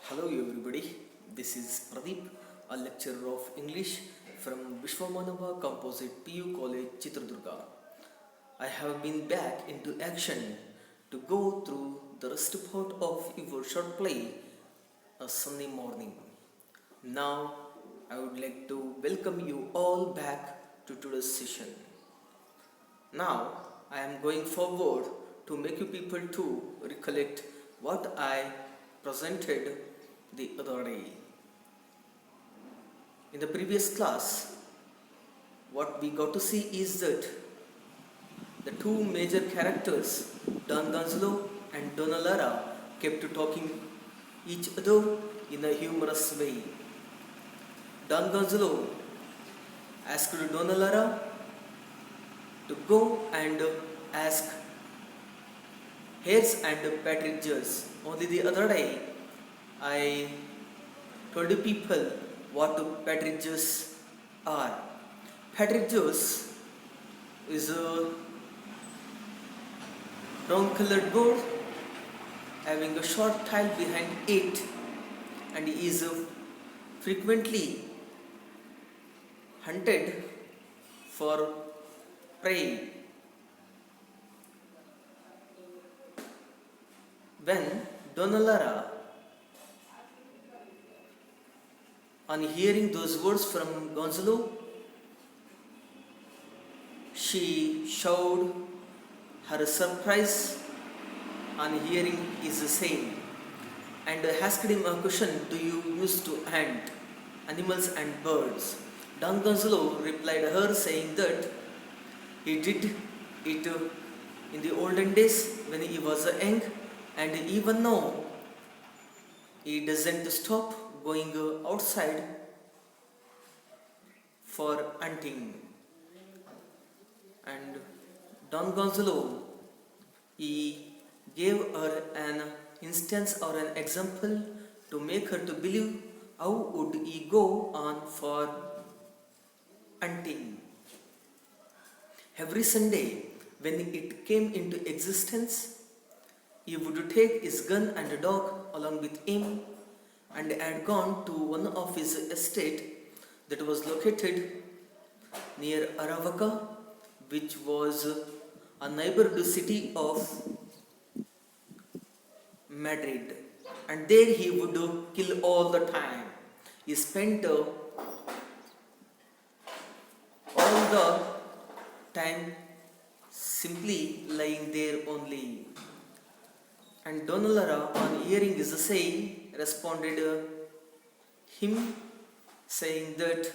Hello everybody, this is Pradeep, a lecturer of English from Vishwamanava Composite PU College, Chitradurga. I have been back into action to go through the rest part of your short play, A Sunny Morning. Now, I would like to welcome you all back to today's session. Now, I am going forward to make you people to recollect what I presented the other day. In the previous class, what we got to see is that the two major characters, Don Gonzalo and Donna Lara, kept talking each other in a humorous way. Don Gonzalo asked Donna Lara to go and ask Hares and Partridges. Only the other day, I told you people what partridges are. Partridges is a brown colored bird having a short tail behind it and is frequently hunted for prey. When Donna Lara, on hearing those words from Gonzalo, she showed her surprise on hearing his saying and asked him a question: do you used to hunt animals and birds? Don Gonzalo replied her saying that he did it in the olden days when he was young, and even now he doesn't stop going outside for hunting. And Don Gonzalo, he gave her an instance or an example to make her to believe how would he go on for hunting. Every Sunday, when it came into existence, he would take his gun and a dog along with him and had gone to one of his estate that was located near Aravaca, which was a neighborhood city of Madrid. And there he would kill all the time. He spent all the time simply lying there only. And Donna Lara, on hearing this saying, responded him saying that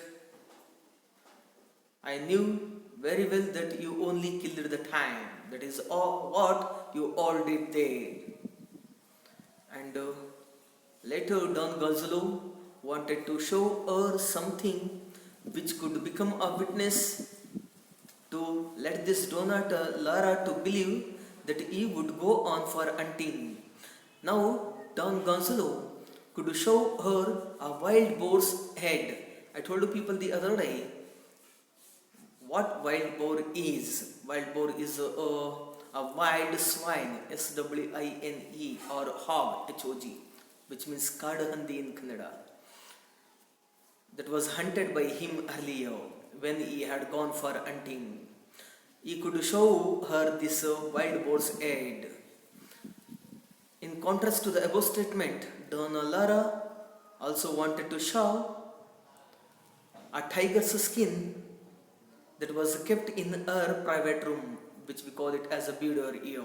I knew very well that you only killed the time. That is all what you all did there. And later Don Gonzalo wanted to show her something which could become a witness to let this Donna Lara to believe that he would go on for hunting. Now Don Gonzalo could show her a wild boar's head. I told you people the other day what wild boar is. Wild boar is a wild swine, SWINE, or hog, HOG, which means Kaadu Handi in Kannada. That was hunted by him earlier when he had gone for hunting. He could show her this wild boar's head. In contrast to the above statement, Donna Lara also wanted to show a tiger's skin that was kept in her private room, which we call it as a boudoir ear.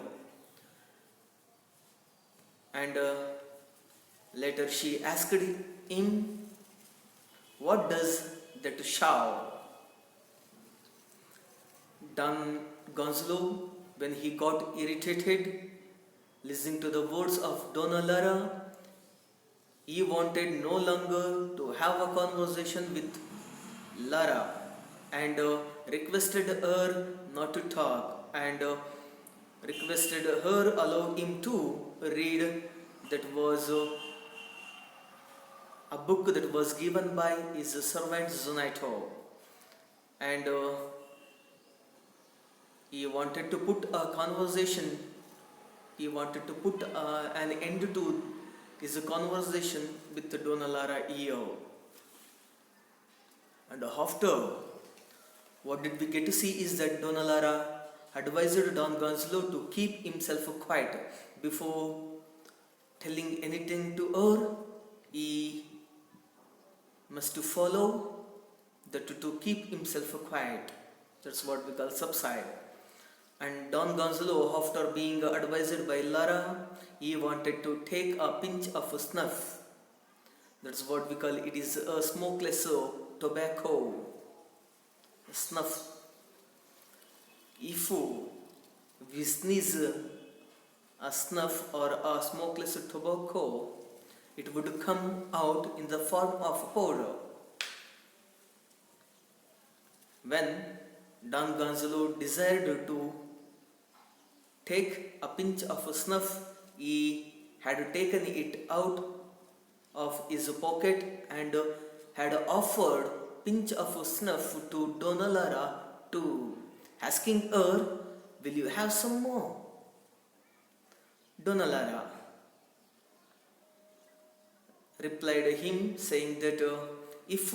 And later she asked him, what does that show? Don Gonzalo, when he got irritated listening to the words of Donna Lara, he wanted no longer to have a conversation with Lara and requested her not to talk and requested her allow him to read. That was a book that was given by his servant Zunaito, and he wanted to put a conversation, he wanted to put an end to is a conversation with Donna Lara EO. And after, what did we get to see is that Donna Lara advised Don Gonzalo to keep himself quiet before telling anything to her. He must follow that to keep himself quiet. That's what we call subside. And Don Gonzalo, after being advised by Lara, he wanted to take a pinch of snuff. That's what we call it is a smokeless tobacco. Snuff. If we sneeze a snuff or a smokeless tobacco, it would come out in the form of powder. When Don Gonzalo desired to take a pinch of snuff, he had taken it out of his pocket and had offered pinch of snuff to Donna Lara too, asking her, "Will you have some more?" Donna Lara replied him saying that if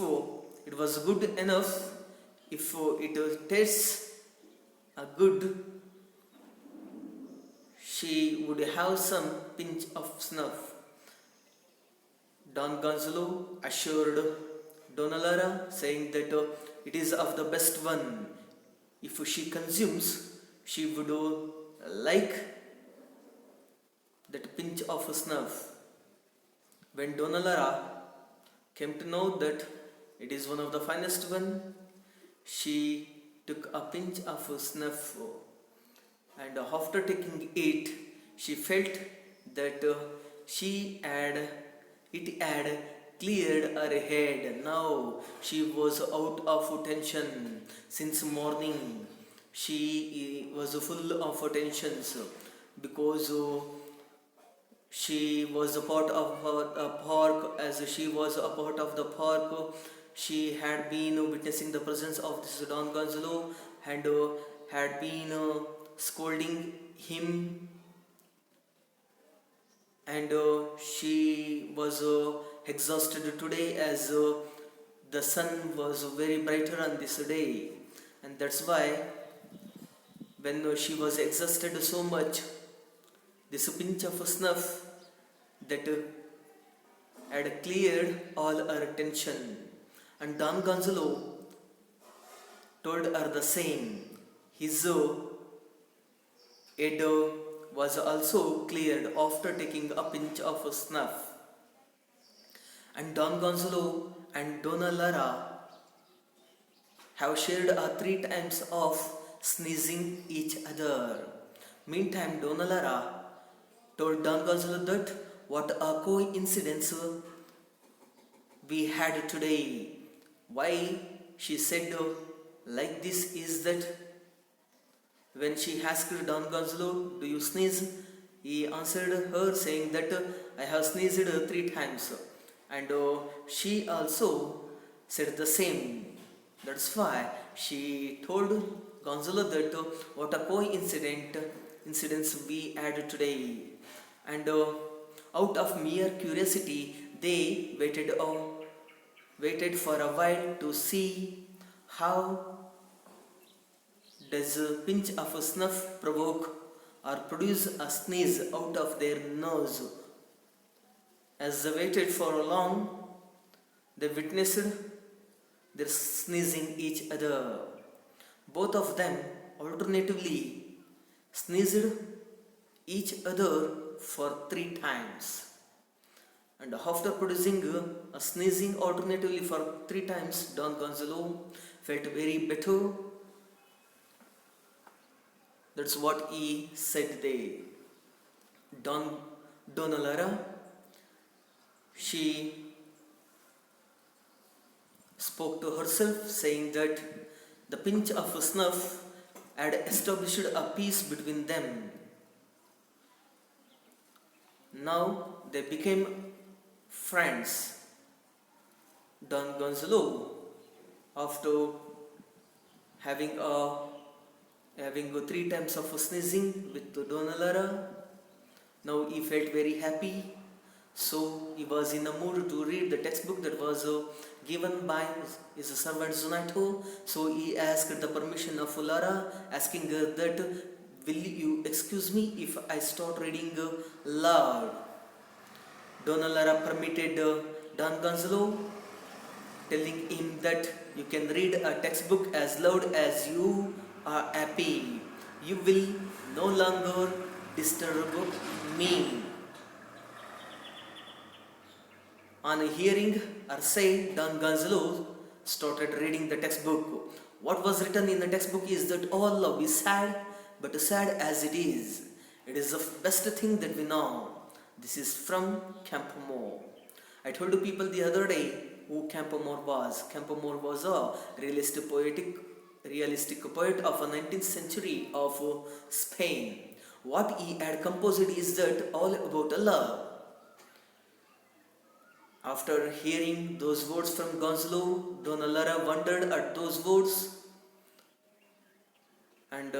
it was good enough, if it tastes good, she would have some pinch of snuff. Don Gonzalo assured Donna Lara saying that it is of the best one. If she consumes, she would like that pinch of snuff. When Donna Lara came to know that it is one of the finest one, she took a pinch of snuff, and after taking it, she felt that it had cleared her head. Now she was out of tension since morning. She was full of tensions because she was a part of a park. As she was a part of the park, she had been witnessing the presence of this Don Gonzalo and had been scolding him, and she was exhausted today as the sun was very brighter on this day, and that's why when she was exhausted so much, this pinch of snuff that had cleared all her tension. And Don Gonzalo told her the same. His head was also cleared after taking a pinch of snuff. And Don Gonzalo and Donna Lara have shared 3 times of sneezing each other. Meantime, Donna Lara told Don Gonzalo that what a coincidence we had today. Why she said like this is that when she asked Don Gonzalo, "Do you sneeze?" he answered her saying that I have sneezed 3 times. And she also said the same. That's why she told Gonzalo that what a coincidence we had today. And out of mere curiosity, they waited for a while to see how does a pinch of snuff provoke or produce a sneeze out of their nose. As they waited for long, they witnessed their sneezing each other. Both of them alternatively sneezed each other for 3 times. And after producing a sneezing alternatively for 3 times, Don Gonzalo felt very better. That's what he said there. Donna Lara, she spoke to herself saying that the pinch of snuff had established a peace between them. Now they became friends. Don Gonzalo, after having 3 times of sneezing with Donna Lara, now he felt very happy So he was in a mood to read the textbook that was given by his servant Zunaito. So he asked the permission of Lara, asking her that, will you excuse me if I start reading loud? Donna Lara permitted Don Gonzalo, telling him that you can read a textbook as loud as you are happy. You will no longer disturb me. On hearing her say, Don Gonzalo started reading the textbook. What was written in the textbook is that all love is sad, but sad as it is. It is the best thing that we know. This is from Campomore. I told you people the other day who Campomore was. Campomore was a realistic poet of the 19th century of Spain. What he had composed is that all about love. After hearing those words from Gonzalo, Donna Lara wondered at those words, and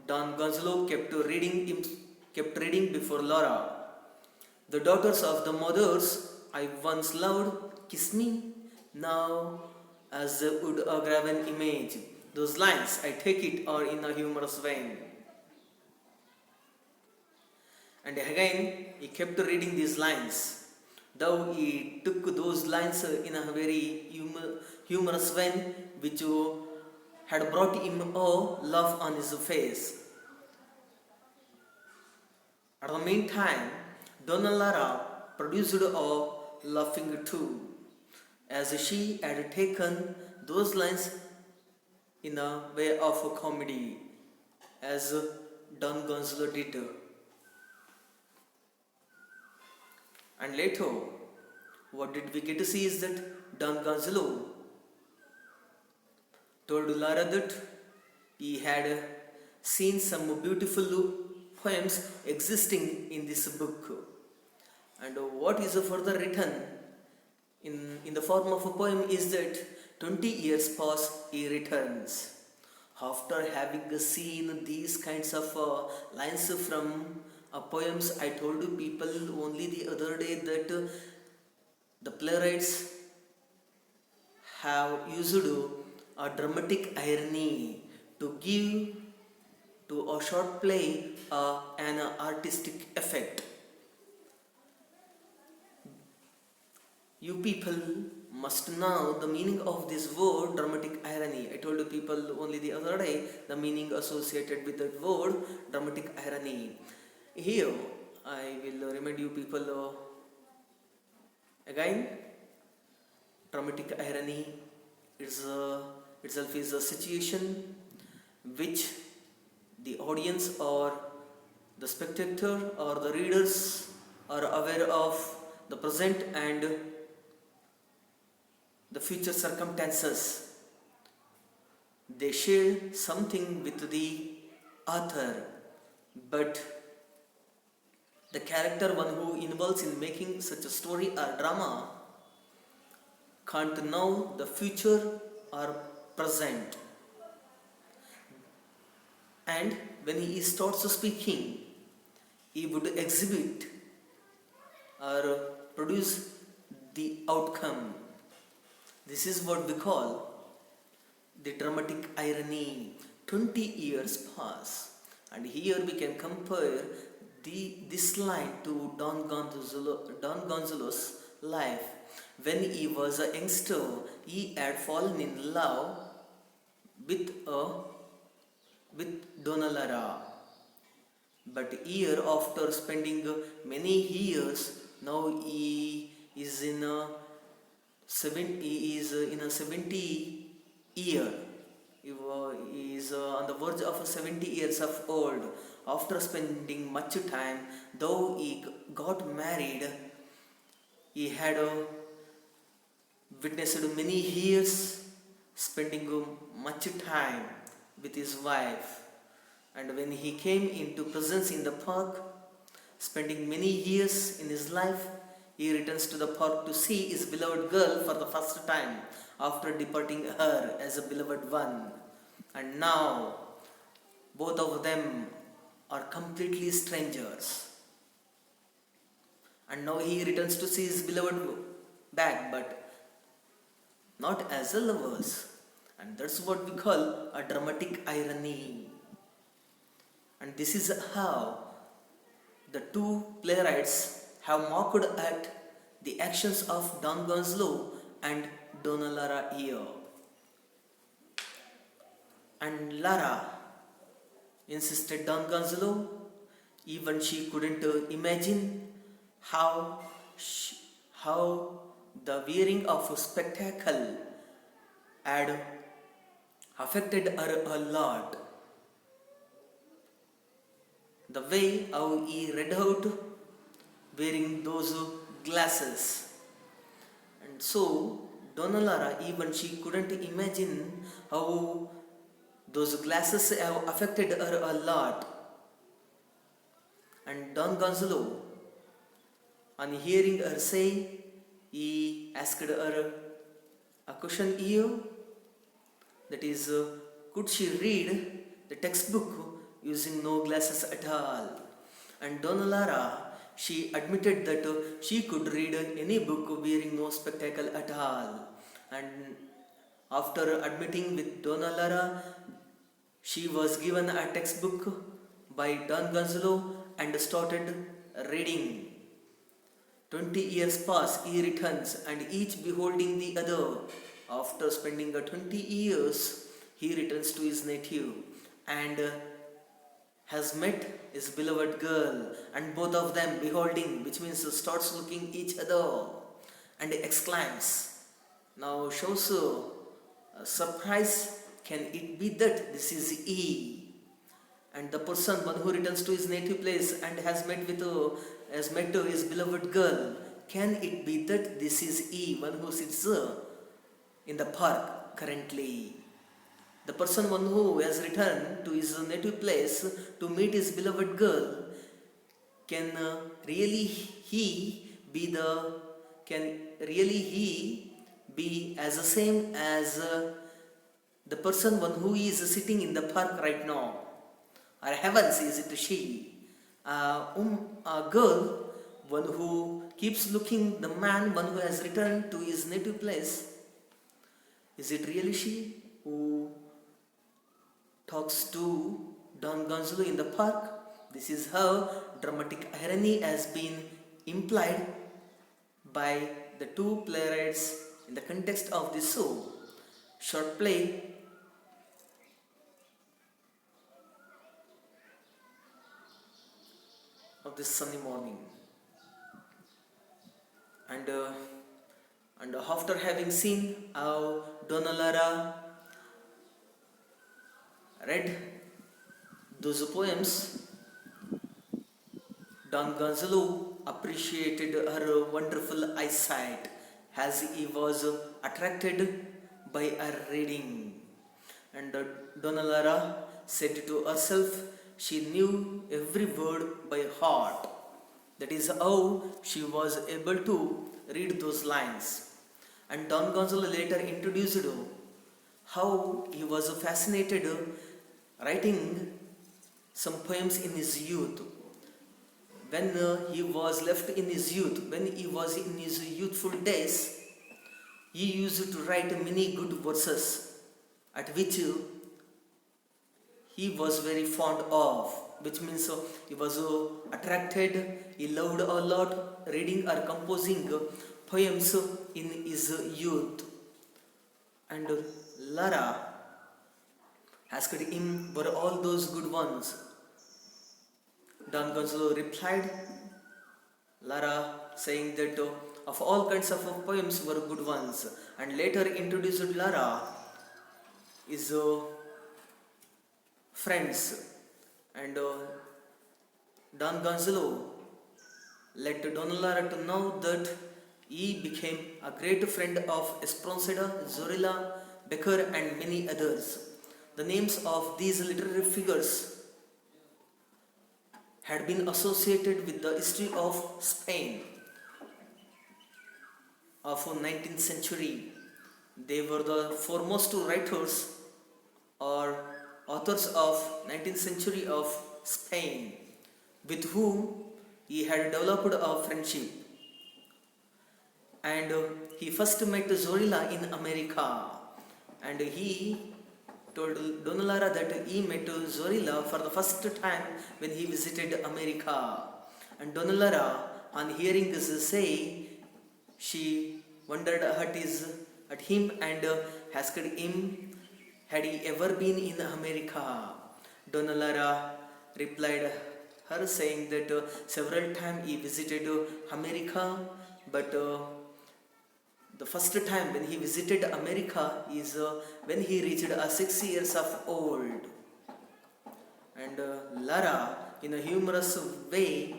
Don Gonzalo kept reading before Laura. The daughters of the mothers I once loved kiss me now as would a graven image. Those lines, I take it, are in a humorous vein. And again, he kept reading these lines. Though he took those lines in a very humorous vein, which had brought him a laugh on his face. At the meantime, Donna Lara produced a laughing too, as she had taken those lines in a way of a comedy, as Don Gonzalo did. And later, what did we get to see is that Don Gonzalo told Lara that he had seen some beautiful poems existing in this book. And what is further written in the form of a poem is that 20 years pass, he returns. After having seen these kinds of lines from poems, I told you people only the other day that the playwrights have used a dramatic irony to give to a short play an artistic effect. You people must know the meaning of this word dramatic irony. I told you people only the other day the meaning associated with that word dramatic irony. Here I will remind you people again. Dramatic irony itself is a situation which the audience or the spectator or the readers are aware of the present and the future circumstances. They share something with the author, but the character one who involves in making such a story or drama can't know the future or present. And when he starts speaking, he would exhibit or produce the outcome. This is what we call the dramatic irony. 20 years pass, and here we can compare this line to Don Gonzalo's life. When he was a youngster, he had fallen in love with Donna Lara. But year after spending many years, now he is in a 70 year. He is on the verge of 70 years of old. After spending much time, though he got married, he had witnessed many years spending much time with his wife. And when he came into presence in the park, spending many years in his life, he returns to the park to see his beloved girl for the first time after departing her as a beloved one. And now, both of them are completely strangers. And now he returns to see his beloved back, but not as a lovers. And that's what we call a dramatic irony. And this is how the two playwrights have mocked at the actions of Don Gonzalo and Donna Lara here. And Lara insisted Don Gonzalo, even she couldn't imagine how how the wearing of a spectacle had affected her a lot. The way how he read out wearing those glasses. And so Donna Lara, even she couldn't imagine how those glasses have affected her a lot. And Don Gonzalo, on hearing her say, he asked her a question here, that is, could she read the textbook using no glasses at all? And Donna Lara, she admitted that she could read any book wearing no spectacle at all. And after admitting with Donna Lara, she was given a textbook by Don Gonzalo and started reading. 20 years pass, he returns, and each beholding the other. After spending 20 years, he returns to his native and has met his beloved girl, and both of them beholding, which means starts looking each other, and exclaims. Now shows a surprise. Can it be that this is he? And the person, one who returns to his native place and has met his beloved girl, can it be that this is he, one who sits in the park currently? The person, one who has returned to his native place to meet his beloved girl, can really he be as the same as the person, one who is sitting in the park right now? Or heavens, is it she? A girl, one who keeps looking the man, one who has returned to his native place. Is it really she who talks to Don Gonzalo in the park? This is how dramatic irony has been implied by the two playwrights in the context of this short play. Of this sunny morning, and after having seen how Donna Lara read those poems, Don Gonzalo appreciated her wonderful eyesight as he was attracted by her reading. And Donna Lara said to herself, she knew every word by heart. That is how she was able to read those lines. And Don Gonzalo later introduced how he was fascinated writing some poems in his youth. When he was left in his youth, when he was in his youthful days, he used to write many good verses at which he was very fond of, which means he was attracted, he loved a lot reading or composing poems in his youth. And Lara asked him, were all those good ones? Don Gonzalo replied, Lara saying that of all kinds of poems were good ones, and later introduced Lara is friends. And Don Gonzalo let Donna Lara to know that he became a great friend of Espronceda, Zorilla, Becker and many others. The names of these literary figures had been associated with the history of Spain of 19th century. They were the foremost writers or authors of 19th century of Spain, with whom he had developed a friendship, and he first met Zorilla in America, and he told Donalara that he met Zorilla for the first time when he visited America. And Donalara, on hearing this say, she wondered at him and asked him, had he ever been in America? Donalara replied her saying that several times he visited America, but the first time when he visited America is when he reached 6 years of old. And Lara, in a humorous way,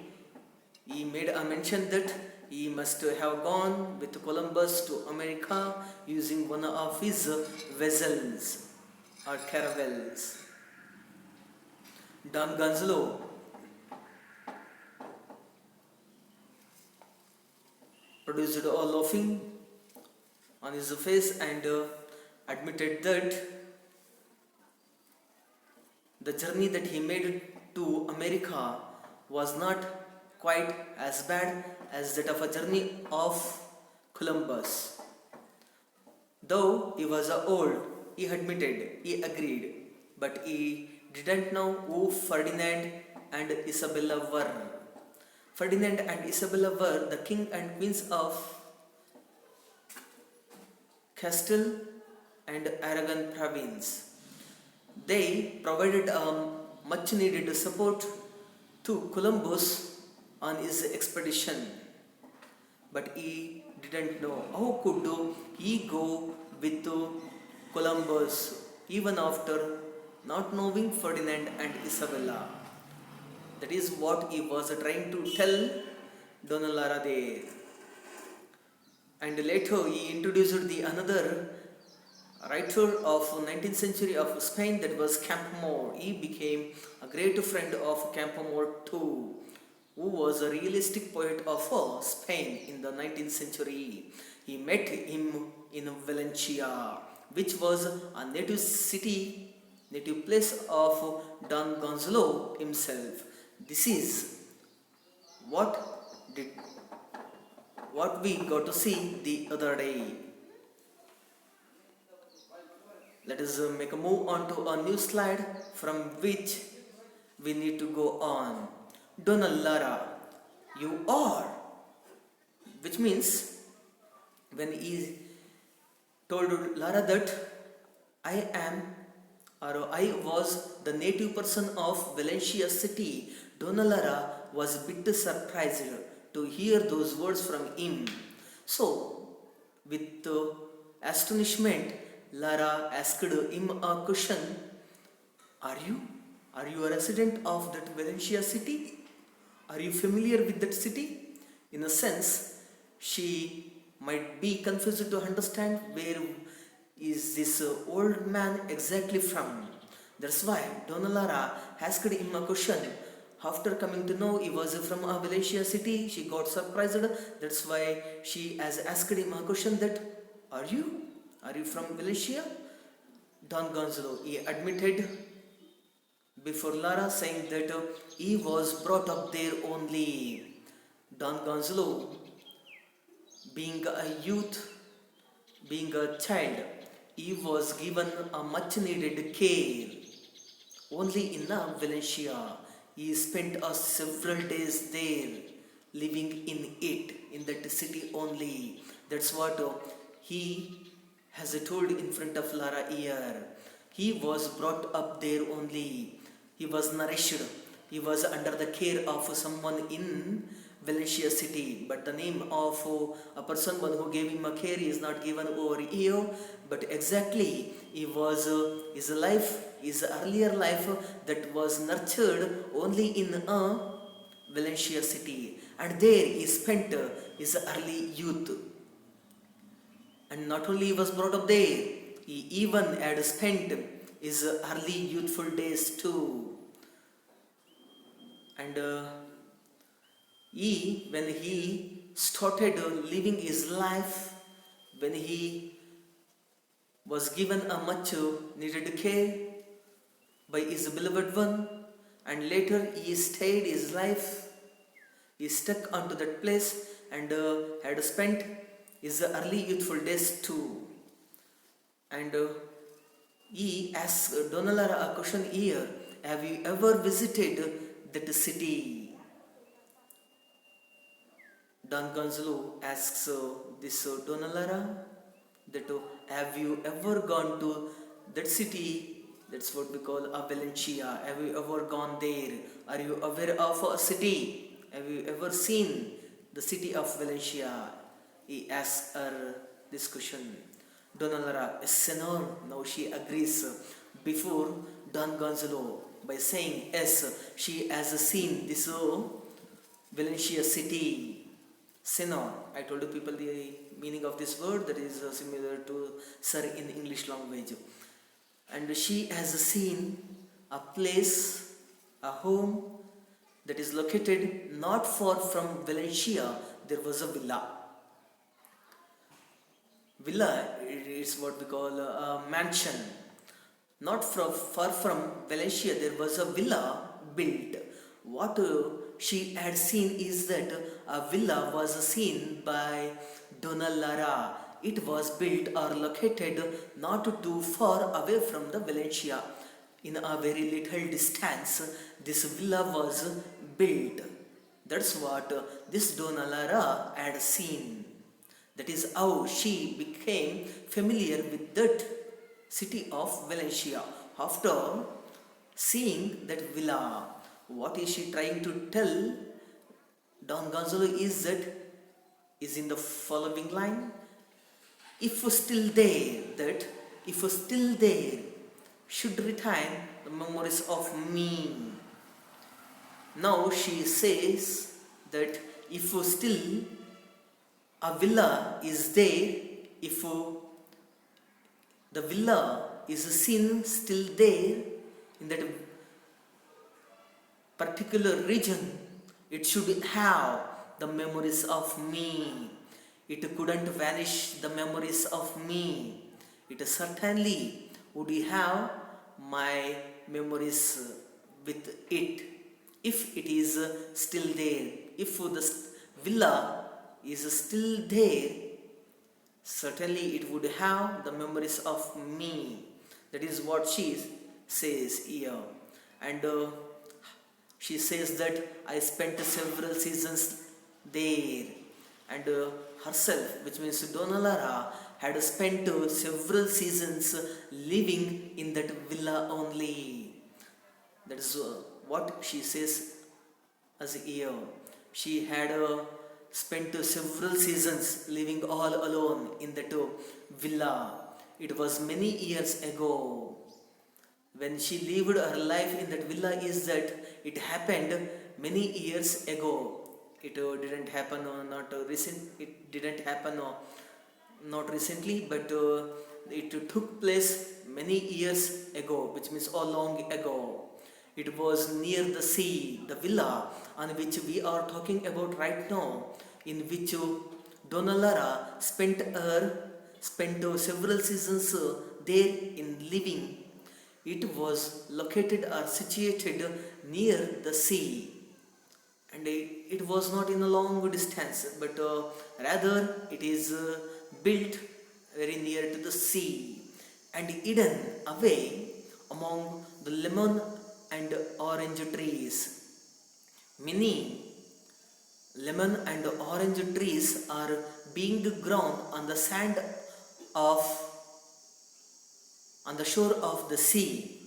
he made a mention that he must have gone with Columbus to America using one of his vessels or caravels. Don Gonzalo produced a laughing on his face and admitted that the journey that he made to America was not quite as bad as that of a journey of Columbus. Though he was old, he admitted, he agreed, but he didn't know who Ferdinand and Isabella were. Ferdinand and Isabella were the king and queens of Castile and Aragon province. They provided much needed support to Columbus on his expedition, but he didn't know how could he go with Columbus even after not knowing Ferdinand and Isabella. That is what he was trying to tell Donalara there. And later he introduced the another writer of 19th century of Spain, that was Campoamor. He became a great friend of Campoamor too, who was a realistic poet of Spain in the 19th century. He met him in Valencia, which was a native place of Don Gonzalo himself. This is what we got to see the other day. Let us make a move on to a new slide from which we need to go on. Donna Lara, you are, which means when he told Lara that I am or I was the native person of Valencia city, Donna Lara was a bit surprised to hear those words from him. So, with astonishment, Lara asked him a question. Are you a resident of that Valencia city? Are you familiar with that city? In a sense, she might be confused to understand where is this old man exactly from. That's why Donna Lara asked him a question. After coming to know he was from a Valencia city, she got surprised. That's why she has asked him a question that, Are you from Valencia? Don Gonzalo, he admitted before Lara, saying that he was brought up there only. Don Gonzalo, being a youth, being a child, he was given a much needed care only in Valencia. He spent several days there, living in that city only. That's what he has told in front of Lara here. He was brought up there only. He was nourished. He was under the care of someone in Valencia city. But the name of a person who gave him a care is not given over here. But exactly, he was his earlier life that was nurtured only in Valencia city. And there he spent his early youth. And not only he was brought up there, he even had spent his early youthful days too. And when he started living his life, when he was given a much needed care by his beloved one, and later he stayed his life He stuck onto that place and had spent his early youthful days too. And he asked Donalara a question here. Have you ever visited that city? Don Gonzalo asks this Donalara that have you ever gone to that city? That's what we call a Valencia. Have you ever gone there? Are you aware of a city? Have you ever seen the city of Valencia? He asks her this question. Donalara, yes, senor. Now she agrees before Don Gonzalo by saying yes, she has seen this Valencia city. Senor. I told you people the meaning of this word that is similar to sir in English language. And she has seen a place, a home that is located not far from Valencia. There was a villa. Villa is what we call a mansion. Not far from Valencia, there was a villa built. What she had seen is that a villa was seen by Donna Lara. It was built or located not too far away from the Valencia. In a very little distance, this villa was built. That's what this Donna Lara had seen. That is how she became familiar with that city of Valencia. After seeing that villa, what is she trying to tell Don Gonzalo is that is in the following line. If still there, that if still there, should retain the memories of me. Now she says that if still a villa is there, if the villa is seen still there in that particular region, it should have the memories of me. It couldn't vanish the memories of me. It certainly would have my memories with it if it is still there. If the villa is still there, certainly it would have the memories of me. That is what she says here. And she says that I spent several seasons there. And herself, which means Donna Lara, had spent several seasons living in that villa only. That is what she says as here. She had spent several seasons living all alone in that villa. It was many years ago. When she lived her life in that villa is that it happened many years ago. It didn't happen not recent. It didn't happen not recently, but it took place many years ago, which means all long ago. It was near the sea, the villa on which we are talking about right now, in which Donna Lara spent several seasons there in living. It was located or situated near the sea, and it was not in a long distance, but rather it is built very near to the sea and hidden away among the lemon and orange trees. Many lemon and orange trees are being grown on the sand of on the shore of the sea.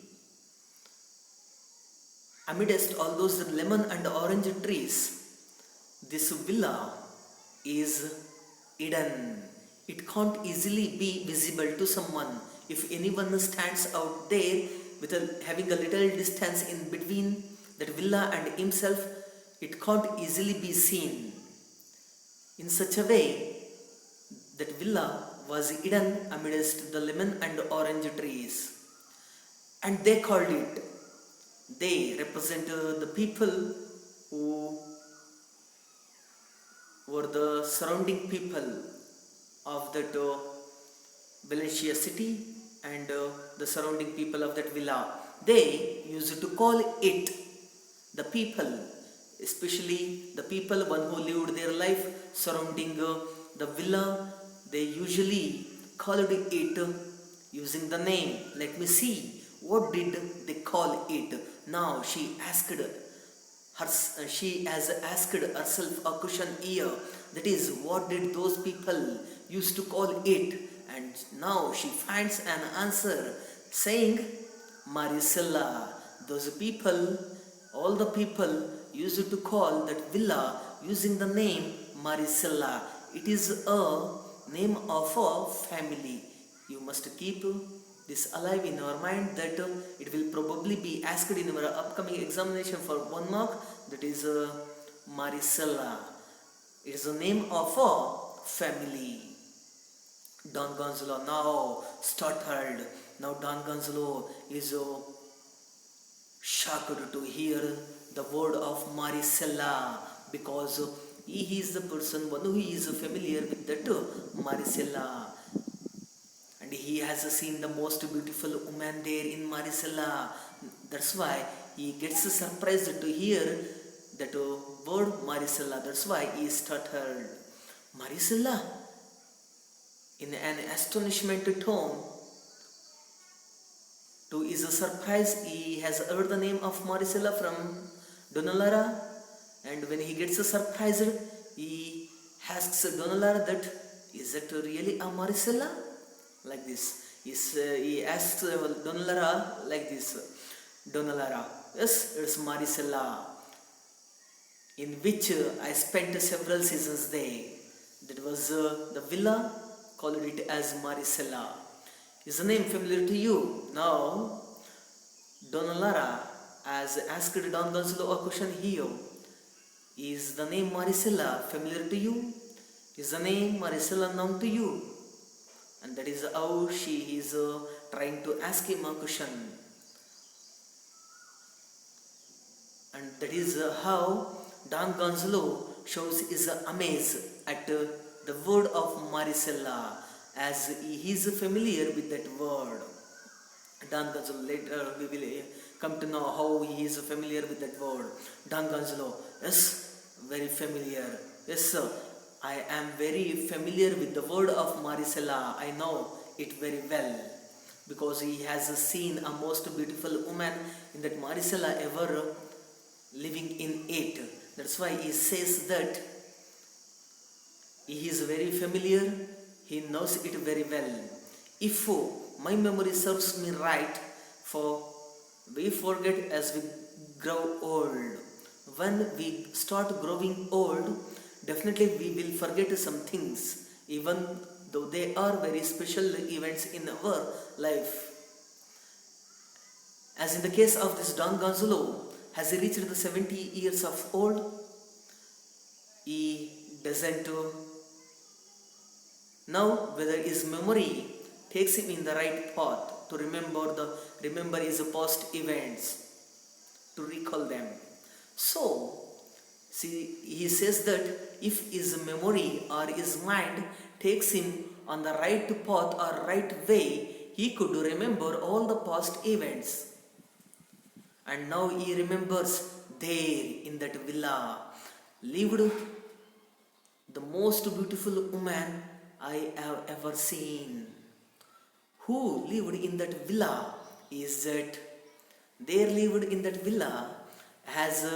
Amidst all those lemon and orange trees, this villa is hidden. It can't easily be visible to someone. If anyone stands out there with having a little distance in between that villa and himself, it can't easily be seen. In such a way, that villa was hidden amidst the lemon and orange trees. And they called it, they represent the people who were the surrounding people of that Valencia city and the surrounding people of that villa. They used to call it, the people especially the people one who lived their life surrounding the villa, they usually called it using the name. Let me see, what did they call it? Now she has asked herself a question here, that is, what did those people used to call it? And now she finds an answer saying Maricela. Those people, all the people used to call that villa using the name Maricela. It is a name of a family. You must keep this alive in your mind, that it will probably be asked in your upcoming examination for 1 mark, that is Maricela. It is the name of a family. Don Gonzalo now stuttered. Now Don Gonzalo is shocked to hear the word of Maricela, because he is the person one who is familiar with that Maricela, and he has seen the most beautiful woman there in Maricela. That's why he gets surprised to hear that word Maricela. That's why he stuttered. Maricela? In an astonishment tone, to his surprise, he has heard the name of Maricela from Donna Lara, and when he gets surprised, he asks Donna Lara that, is it really a Maricela? Like this. He asks Donna Lara like this. Donna Lara, yes, it's Maricela, in which I spent several seasons there. That was the villa, called it as Maricela. Is the name familiar to you? Now, Donna Lara has asked Don Gonzalo a question here. Is the name Maricela familiar to you? Is the name Maricela known to you? And that is how she is trying to ask him a question. And that is how Don Gonzalo shows his amaze at the word of Maricela, as he is familiar with that word. Don Gonzalo, later we will come to know how he is familiar with that word. Don Gonzalo, yes, very familiar. Yes, sir, I am very familiar with the word of Maricela. I know it very well, because he has seen a most beautiful woman in that Maricela ever living in it. That's why he says that he is very familiar, he knows it very well. If my memory serves me right, for we forget as we grow old. When we start growing old, definitely we will forget some things, even though they are very special events in our life. As in the case of this Don Gonzalo, has he reached the 70 years of old? He doesn't know whether his memory takes him in the right path to remember his past events, to recall them. So, see, he says that if his memory or his mind takes him on the right path or right way, he could remember all the past events. And now he remembers there in that villa lived the most beautiful woman I have ever seen. Who lived in that villa is that there lived in that villa, as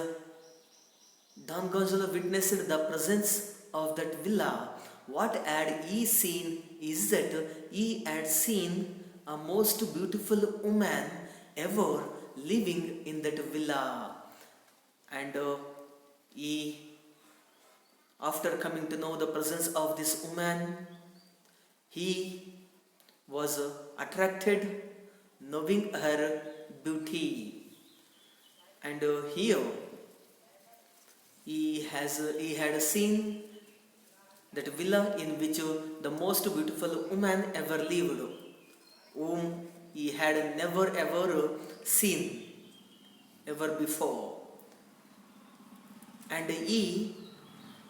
Don Gonzalo witnessed the presence of that villa. What had he seen is that he had seen a most beautiful woman ever living in that villa. And he, after coming to know the presence of this woman, he was attracted, knowing her beauty. And here he had seen that villa in which the most beautiful woman ever lived, whom he had never ever seen ever before. And he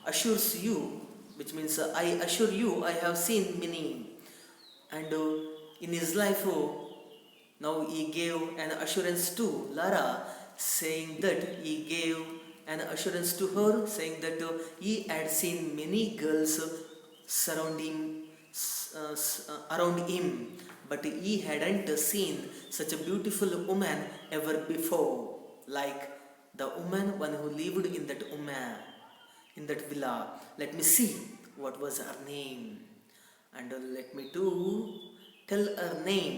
assures you, which means I assure you, I have seen many. And in his life, now he gave an assurance to Lara, saying that he gave an assurance to her, saying that he had seen many girls surrounding around him, but he hadn't seen such a beautiful woman ever before, like the woman one who lived in that villa. Let me see what was her name, and let me too tell her name.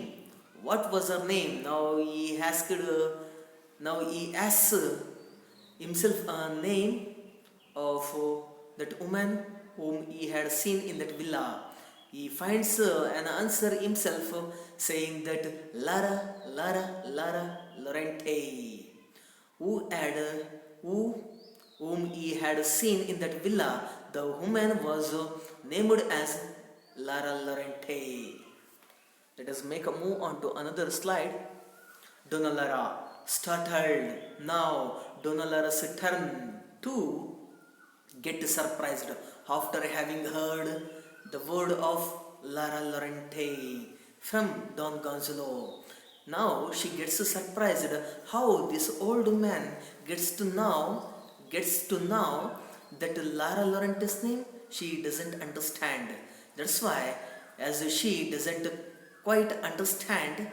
What was her name? Now he asks himself a name of that woman whom he had seen in that villa. He finds an answer himself, saying that Lara Lorente, who had who whom he had seen in that villa. The woman was named as Lara Lorente. Let us make a move on to another slide. Donna Lara startled. Now Donna Lara's turn to get surprised after having heard the word of Lara Lorente from Don Gonzalo. Now she gets surprised how this old man gets to know that Lara Lorente's name she doesn't understand. That's why, as she doesn't quite understand,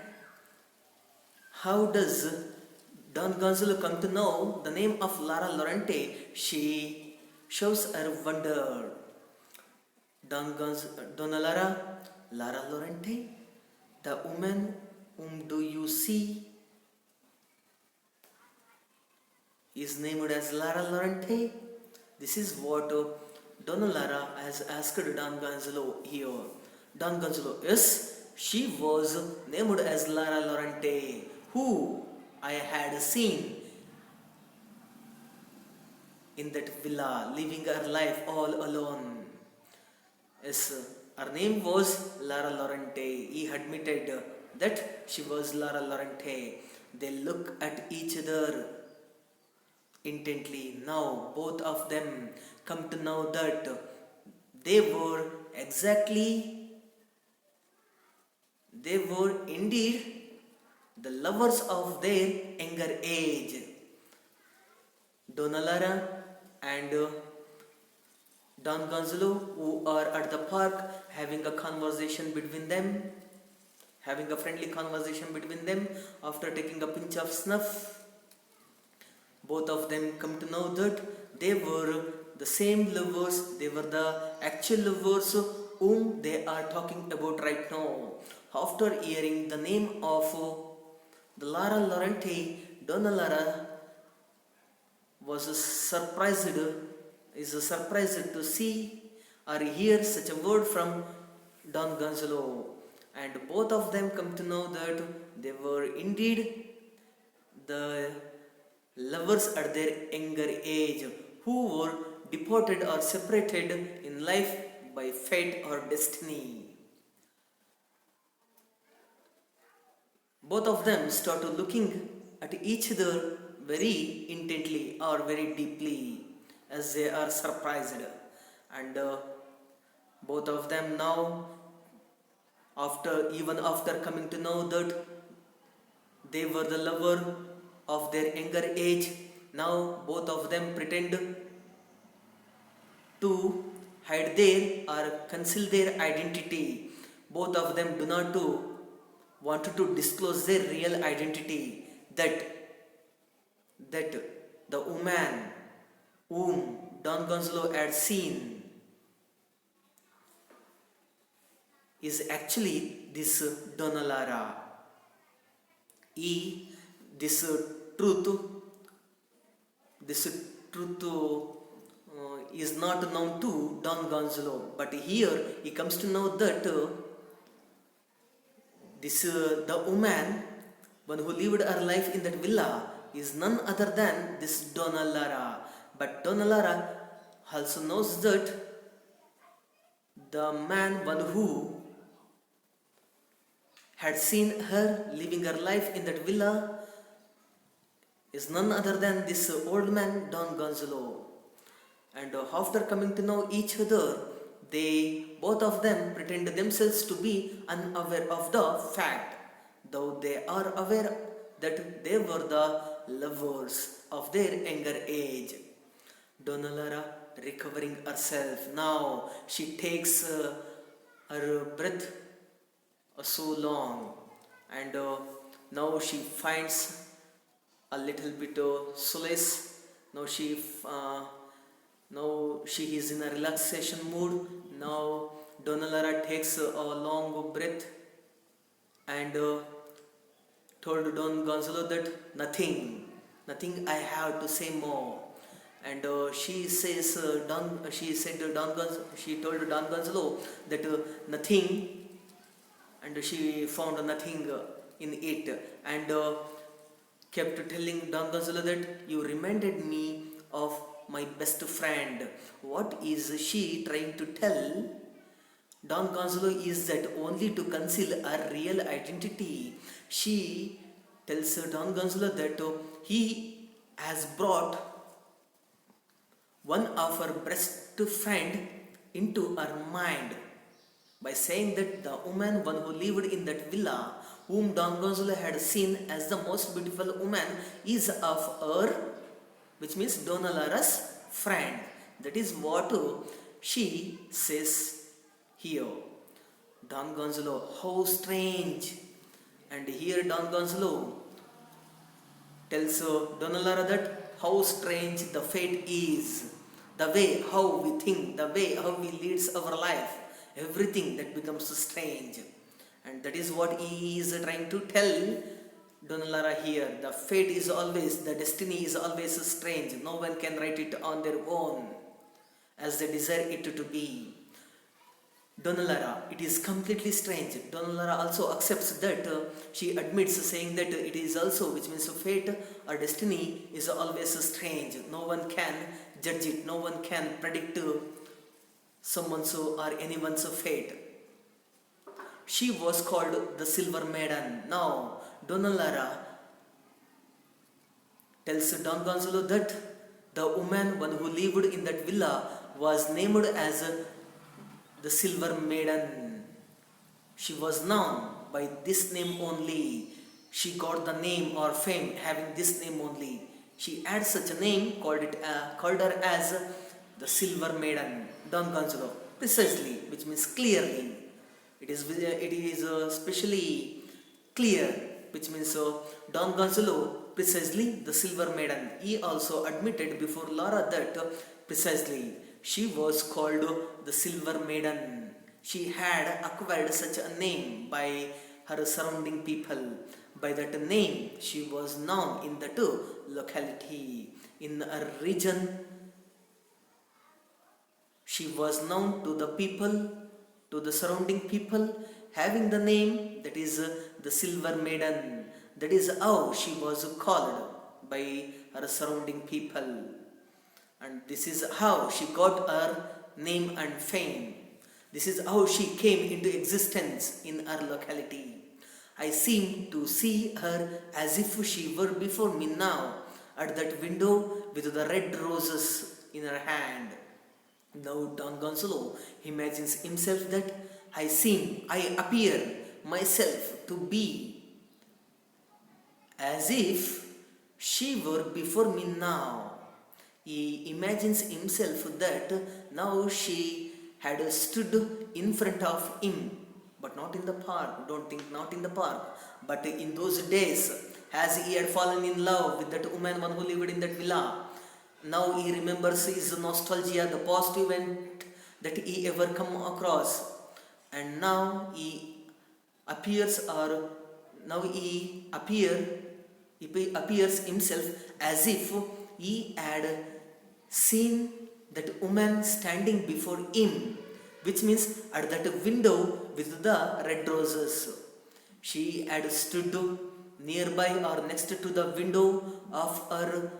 how does Don Gonzalo come to know the name of Lara Lorente, she shows her wonder. Donna Lara Lorente, the woman whom do you see is named as Lara Lorente. This is what Donna Lara has asked Don Gonzalo here. Don Gonzalo, yes, she was named as Lara Lorente, who I had seen in that villa, living her life all alone. Yes, her name was Lara Lorente. He admitted that she was Lara Lorente. They look at each other intently. Now both of them come to know that they were indeed the lovers of their younger age. Donna Lara and Don Gonzalo, who are at the park having a conversation between them, having a friendly conversation between them after taking a pinch of snuff. Both of them come to know that they were the same lovers, they were the actual lovers whom they are talking about right now. After hearing the name of the Lara Lorente, Donna Lara is surprised to see or hear such a word from Don Gonzalo, and both of them come to know that they were indeed the lovers at their younger age who were departed or separated in life by fate or destiny. Both of them started looking at each other very intently or very deeply as they are surprised, and both of them now, after coming to know that they were the lover of their younger age, now both of them pretend to hide their or conceal their identity. Both of them do not want to disclose their real identity, that the woman whom Don Gonzalo had seen is actually this Donna Lara. This truth is not known to Don Gonzalo, but here he comes to know that the woman, one who lived her life in that villa, is none other than this Donna Lara. But Donna Lara also knows that the man, one who had seen her living her life in that villa, is none other than this old man, Don Gonzalo. And after coming to know each other, both of them pretend themselves to be unaware of the fact, though they are aware that they were the lovers of their younger age. Donna Lara recovering herself. Now she takes her breath so long, and now she finds a little bit solace. Now now she is in a relaxation mood. Now Donna Lara takes a long breath and told Don Gonzalo that nothing I have to say more. And she says, she said she told Don Gonzalo that nothing, and she found nothing in it, and kept telling Don Gonzalo that you reminded me of my best friend. What is she trying to tell Don Gonzalo is that only to conceal her real identity. She tells Don Gonzalo that he has brought one of her best friend into her mind by saying that the woman one who lived in that villa, whom Don Gonzalo had seen as the most beautiful woman, is of her, which means Donna Lara's friend. That is what she says here. Don Gonzalo, how strange. And here Don Gonzalo tells Donna Lara that how strange the fate is. The way how we think, the way how we leads our life, everything that becomes strange. And that is what he is trying to tell Donna Lara here. The fate is always, the destiny is always strange. No one can write it on their own as they desire it to be. Donna Lara, it is completely strange. Donna Lara also accepts that, she admits saying that it is also, which means fate or destiny is always strange. No one can judge it, no one can predict someone's or anyone's fate. She was called the Silver Maiden. Now, Donna Lara tells Don Gonzalo that the woman one who lived in that villa was named as the Silver Maiden. She was known by this name only. She got the name or fame having this name only. She had such a name, called her as the Silver Maiden. Don Gonzalo, precisely, which means clearly. It is especially clear, which means Don Gonzalo, precisely the Silver Maiden. He also admitted before Lara that precisely she was called the Silver Maiden. She had acquired such a name by her surrounding people. By that name, she was known in that locality, in a region. She was known to the people, to the surrounding people, having the name that is the Silver Maiden. That is how she was called by her surrounding people. And this is how she got her name and fame. This is how she came into existence in our locality. I seem to see her as if she were before me now, at that window with the red roses in her hand. Now Don Gonzalo imagines himself that I appear myself to be as if she were before me now. He imagines himself that now she had stood in front of him, but not in the park. Don't think not in the park, but in those days, as he had fallen in love with that woman, one who lived in that villa. Now he remembers his nostalgia, the past event that he ever come across, and now he appears, or now he appears himself as if he had seen that woman standing before him, which means at that window with the red roses. She had stood nearby or next to the window of her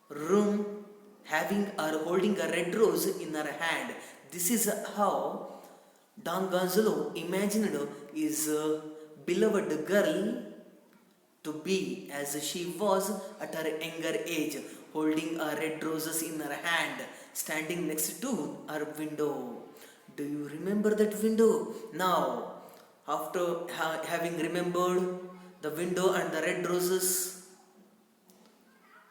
room, having or holding a red rose in her hand. This is how Don Gonzalo imagined his beloved girl to be as she was at her younger age, holding a red roses in her hand, standing next to her window. Do you remember that window? Now, after having remembered the window and the red roses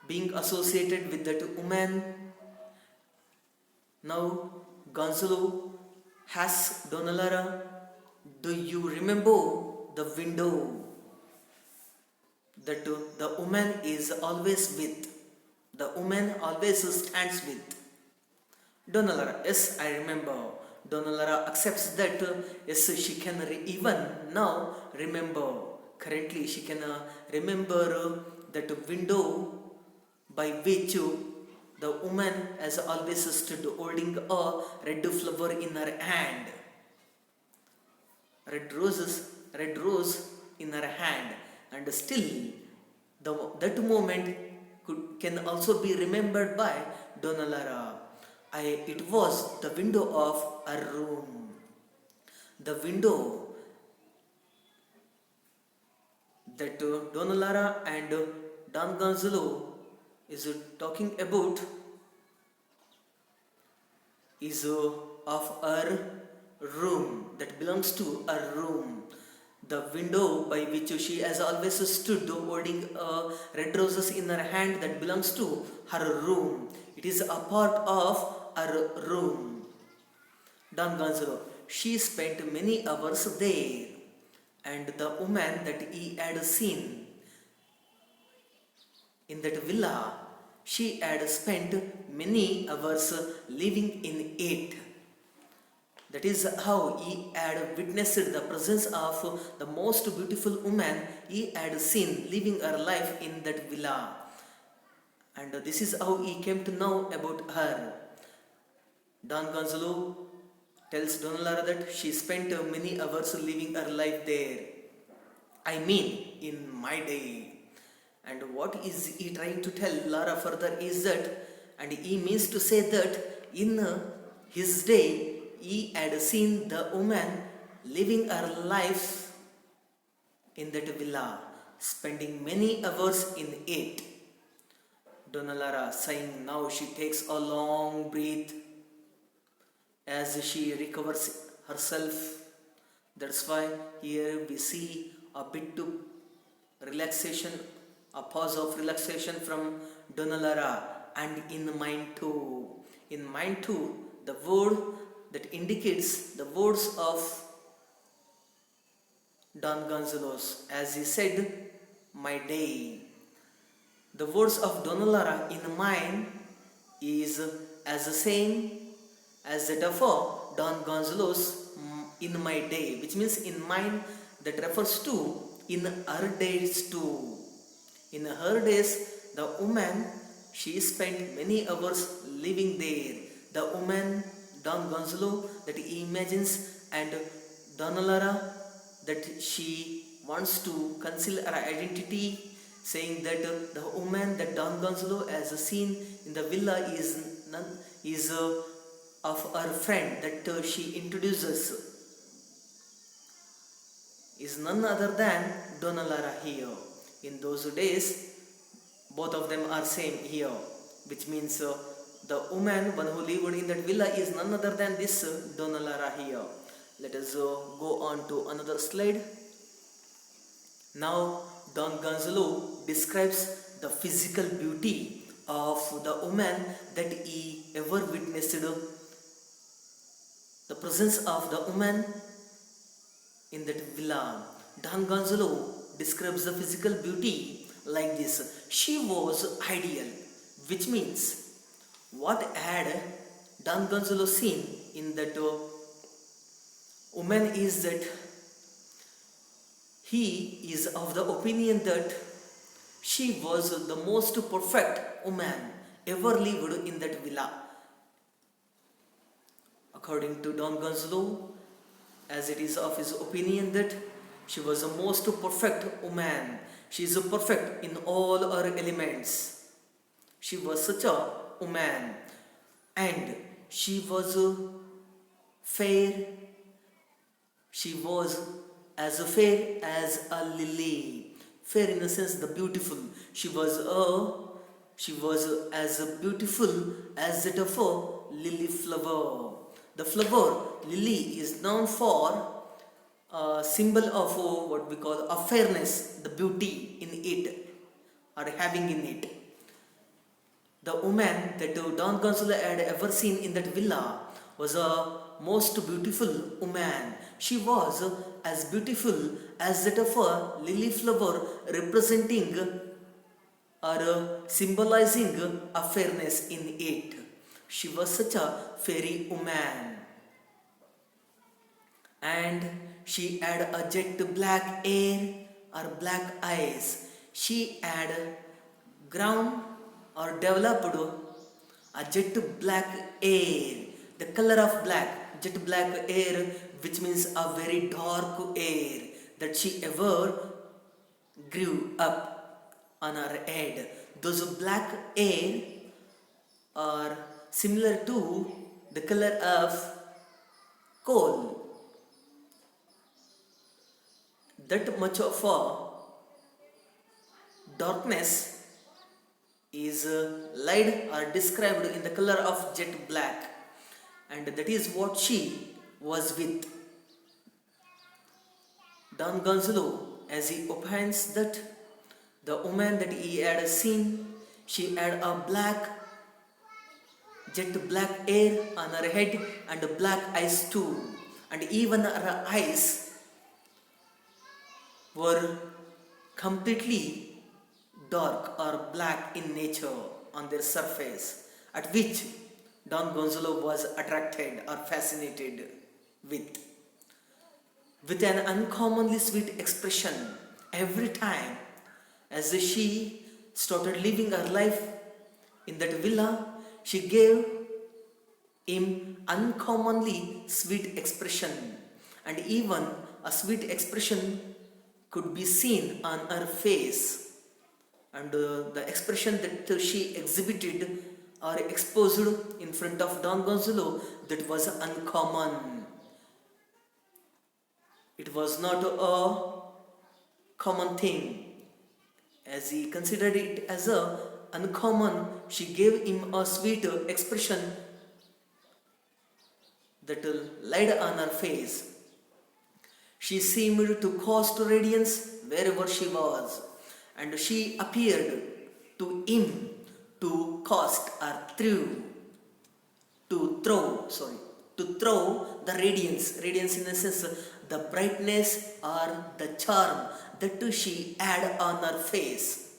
being associated with that woman, Now Gonzalo asks Donalara, do you remember the window that the woman is always with? The woman always stands with. Donalara, yes, I remember. Donalara accepts that yes, she can even now remember. Currently, she can remember that window by which the woman has always stood holding a red flower in her hand. Red rose in her hand, and still that moment can also be remembered by Donalara. It was the window of her room. The window that Donalara and Don Gonzalo is talking about is of her room, that belongs to her room. The window by which she has always stood holding red roses in her hand, that belongs to her room. It is a part of her room. Don Gonzalo, she spent many hours there, and the woman that he had seen in that villa, she had spent many hours living in it. That is how he had witnessed the presence of the most beautiful woman he had seen living her life in that villa. And this is how he came to know about her. Don Gonzalo tells Donalara that she spent many hours living her life there. I mean, in my day. And what is he trying to tell Lara further is that, and he means to say that in his day, he had seen the woman living her life in that villa, spending many hours in it. Donalara sighing, now she takes a long breath as she recovers herself. That's why here we see a bit of relaxation, a pause of relaxation from Donalara, and in mind too. In mind too, the word that indicates the words of Don Gonzalo's, as he said, my day. The words of Donalara in mind is as the same as that of Don Gonzalo's in my day, which means in mind that refers to in her days too. In her days, the woman, she spent many hours living there. The woman, Don Gonzalo, that he imagines, and Donalara, that she wants to conceal her identity, saying that the woman that Don Gonzalo has seen in the villa is of her friend that she introduces, is none other than Donalara here. In those days, both of them are same here, which means the woman, one who lived in that villa, is none other than this Donalara here. Let us go on to another slide. Now, Don Gonzalo describes the physical beauty of the woman that he ever witnessed. The presence of the woman in that villa. Don Gonzalo describes the physical beauty like this. She was ideal, which means what had Don Gonzalo seen in that woman is that he is of the opinion that she was the most perfect woman ever lived in that villa. According to Don Gonzalo, as it is of his opinion that she was the most perfect woman. She is perfect in all her elements. She was such a woman, and she was fair. She was as fair as a lily. Fair in the sense the beautiful. She was as beautiful as that of a lily flower. The flower lily is known for a symbol of what we call a fairness, the beauty in it or having in it. The woman that Don Gonzalo had ever seen in that villa was a most beautiful woman. She was as beautiful as that of a lily flower representing or symbolizing a fairness in it. She was such a fairy woman, and she had a jet black hair or black eyes. She had ground or developed a jet black hair, the color of black, jet black hair, which means a very dark hair that she ever grew up on her head. Those black hair are similar to the color of coal. That much of a darkness is lied or described in the color of jet black, and that is what she was with. Don Gonzalo, as he opines that the woman that he had seen, she had a jet black hair on her head and black eyes too, and even her eyes were completely dark or black in nature on their surface, at which Don Gonzalo was attracted or fascinated with. With an uncommonly sweet expression every time as she started living her life in that villa, she gave him uncommonly sweet expression, and even a sweet expression could be seen on her face, and the expression that she exhibited or exposed in front of Don Gonzalo, that was uncommon. It was not a common thing. As he considered it as a uncommon, she gave him a sweet expression that lied on her face. She seemed to cast radiance wherever she was, and she appeared to him to cast or to throw the radiance in the sense the brightness or the charm that she had on her face.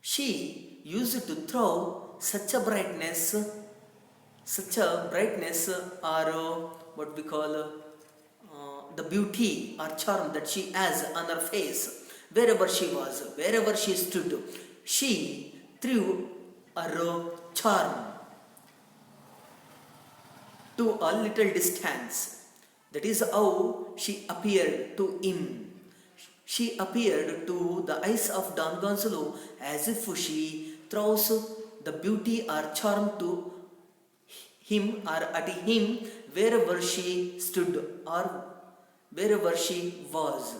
She used to throw such a brightness or what we call the beauty or charm that she has on her face. Wherever she was, wherever she stood, she threw her charm to a little distance. That is how she appeared to him. She appeared to the eyes of Don Gonzalo as if she throws the beauty or charm to him or at him wherever she stood or wherever she was.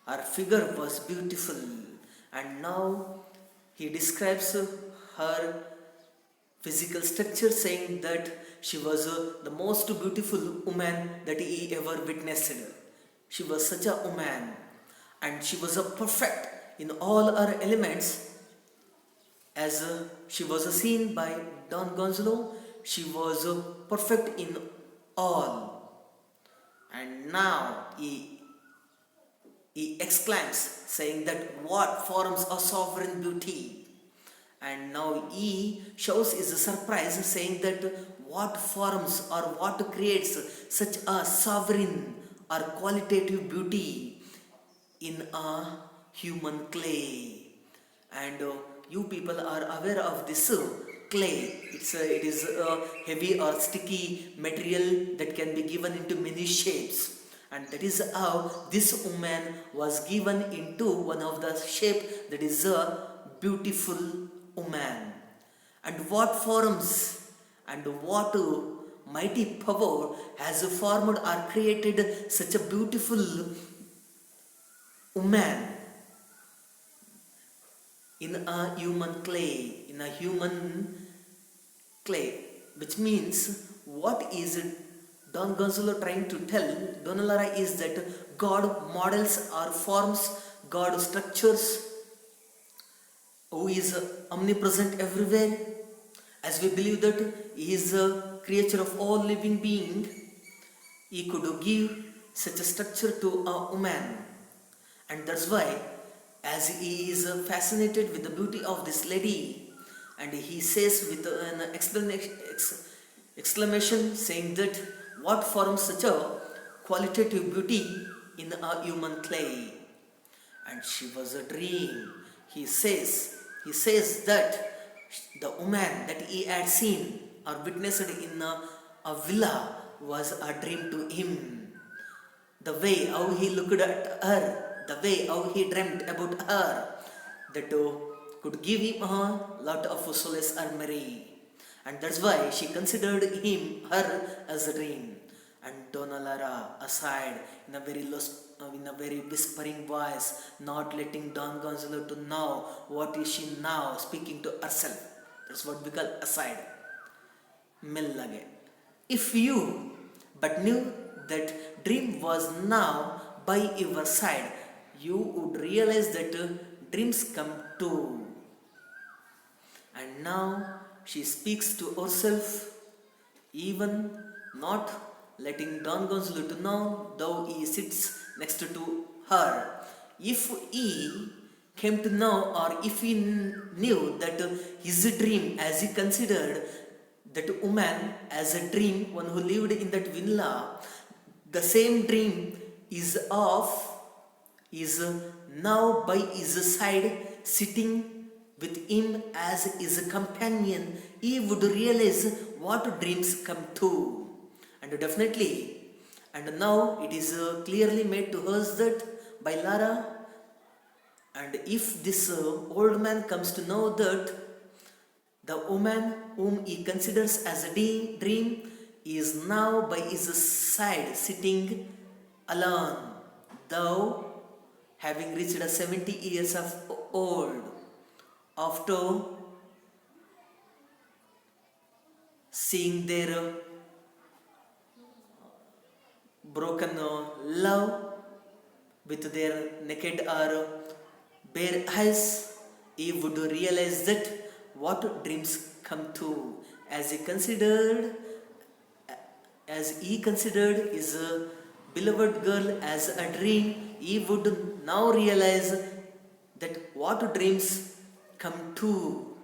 Her figure was beautiful, and now he describes her physical structure, saying that she was the most beautiful woman that he ever witnessed. She was such a woman, and she was a perfect in all her elements. As she was seen by Don Gonzalo, she was perfect in all. And now he exclaims, saying that what forms a sovereign beauty. And now he shows his surprise, saying that what forms or what creates such a sovereign or qualitative beauty in a human clay. And you people are aware of this clay. It is a heavy or sticky material that can be given into many shapes. And that is how this woman was given into one of the shape, that is a beautiful woman. And what forms and what mighty power has formed or created such a beautiful woman in a human clay, which means what is Don Gonzalo trying to tell Donalara is that God models or forms, God structures who is omnipresent everywhere, as we believe that he is a creature of all living being, he could give such a structure to a woman. And that's why, as he is fascinated with the beauty of this lady, and he says with an exclamation saying that what forms such a qualitative beauty in a human clay? And she was a dream. He says that the woman that he had seen or witnessed in a villa was a dream to him. The way how he looked at her, the way how he dreamt about her, that could give him a lot of solace or memory. And that's why she considered her as a dream. And Donna Lara aside in a very whispering voice, not letting Don Gonzalo to know what is she now speaking to herself. That's what we call aside. Mellage. If you but knew that dream was now by your side, you would realize that dreams come true. And now she speaks to herself, even not letting Don Gonzalo to know, though he sits next to her. If he came to know, or if he knew that his dream, as he considered that woman as a dream, one who lived in that villa, the same dream is now by his side, sitting with him as his companion, he would realize what dreams come true. And definitely, and now it is clearly made to us that by Lara, and if this old man comes to know that the woman whom he considers as a dream is now by his side sitting alone, though having reached 70 years of old, after seeing their broken love with their naked or bare eyes, he would realize that what dreams come true. As he considered his beloved girl as a dream, he would now realize that what dreams come true.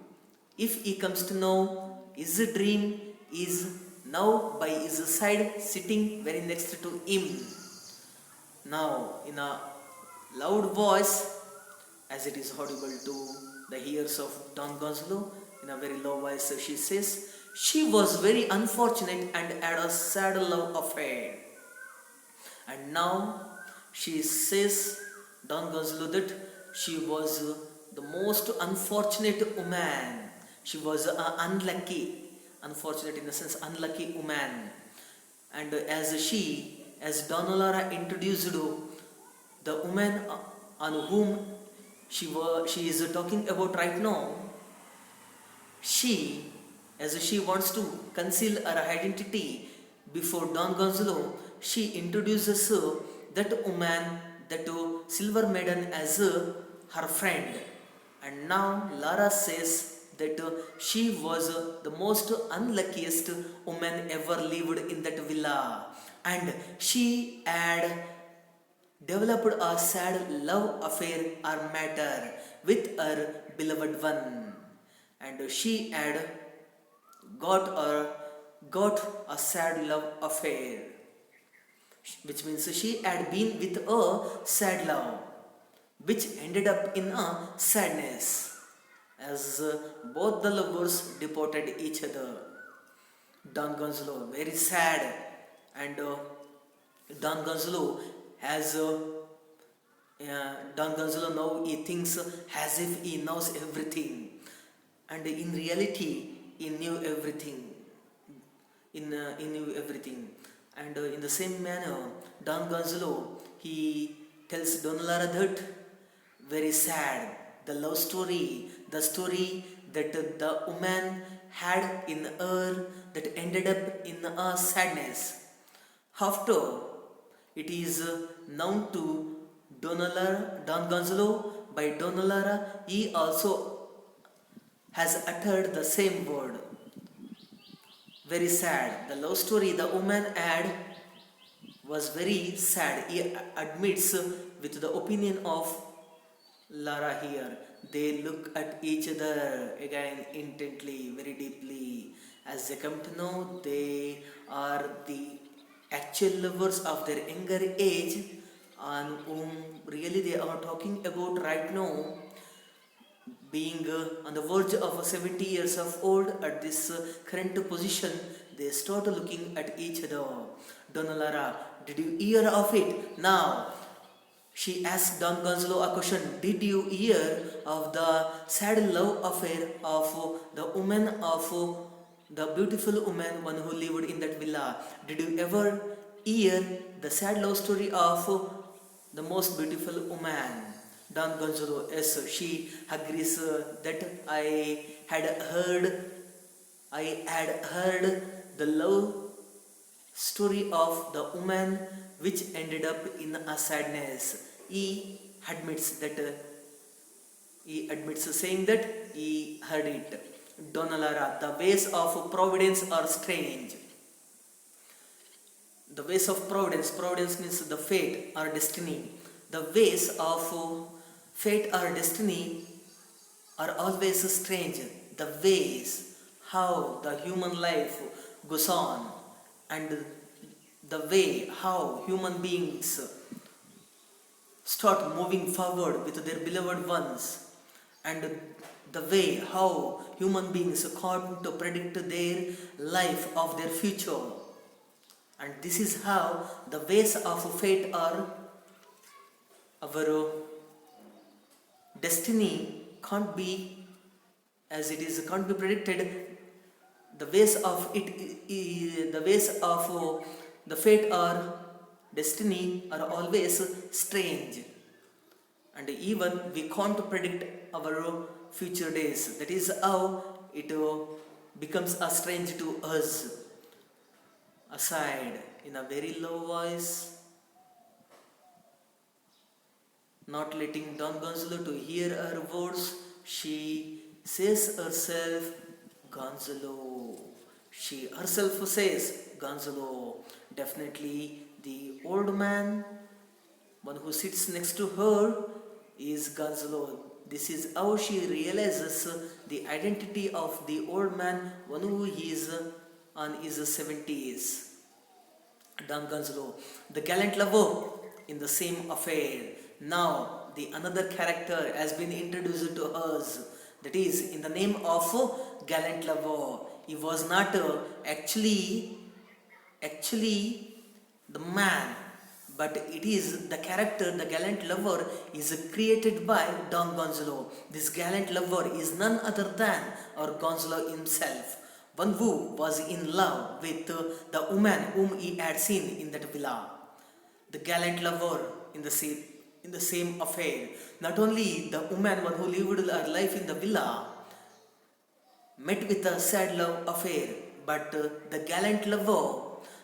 If he comes to know his dream is now by his side, sitting very next to him. Now, in a loud voice, as it is audible to the ears of Don Gonzalo, in a very low voice, she says, she was very unfortunate and had a sad love affair. And now she says, Don Gonzalo, that she was the most unfortunate woman. She was unfortunate in the sense unlucky woman. And as Donna Lara introduced the woman on whom she is talking about right now, as she wants to conceal her identity before Don Gonzalo, she introduces that woman, that silver maiden, as her friend. And now Lara says that she was the most unluckiest woman ever lived in that villa, and she had developed a sad love affair or matter with her beloved one, and she had got a sad love affair, which means she had been with a sad love, which ended up in a sadness, as both the lovers departed each other. Don Gonzalo very sad, and Don Gonzalo has Don Gonzalo now he thinks as if he knows everything, and in reality he knew everything. He knew everything, and in the same manner, Don Gonzalo he tells Donna Lara that very sad the love story, the story that the woman had in her that ended up in a sadness. After it is known to Don Gonzalo by Donna Lara, he also has uttered the same word. Very sad. The love story the woman had was very sad. He admits with the opinion of Lara here. They look at each other again intently, very deeply. As they come to know, they are the actual lovers of their younger age, on whom really they are talking about right now, being on the verge of 70 years of old at this current position. They start looking at each other. Donna Lara, did you hear of it? Now, she asked Don Gonzalo a question. Did you hear of the sad love affair of the woman of the beautiful woman, one who lived in that villa? Did you ever hear the sad love story of the most beautiful woman? Don Gonzalo, yes, she agrees that I had heard the love story of the woman which ended up in a sadness. He admits saying that he heard it. Donna Lara, the ways of providence are strange. The ways of providence means the fate or destiny. The ways of fate or destiny are always strange. The ways how the human life goes on, and the way how human beings start moving forward with their beloved ones, and the way how human beings can't predict their life of their future. And this is how the ways of fate are. Our destiny can't be as it is, can't be predicted. The ways of the fate or destiny are always strange, and even we can't predict our future days. That is how it becomes a strange to us. Aside, in a very low voice, not letting Don Gonzalo to hear her words, she says herself, Gonzalo. She herself says, Gonzalo. Definitely the old man, one who sits next to her, is Gonzalo. This is how she realizes the identity of the old man, one who is on his 70s. Don Gonzalo, the gallant lover in the same affair. Now, the another character has been introduced to us. That is, in the name of gallant lover. He was not actually the man, but it is the character, the gallant lover is created by Don Gonzalo. This gallant lover is none other than our Gonzalo himself, one who was in love with the woman whom he had seen in that villa. The gallant lover in the same affair. Not only the woman, one who lived her life in the villa, met with a sad love affair, but the gallant lover,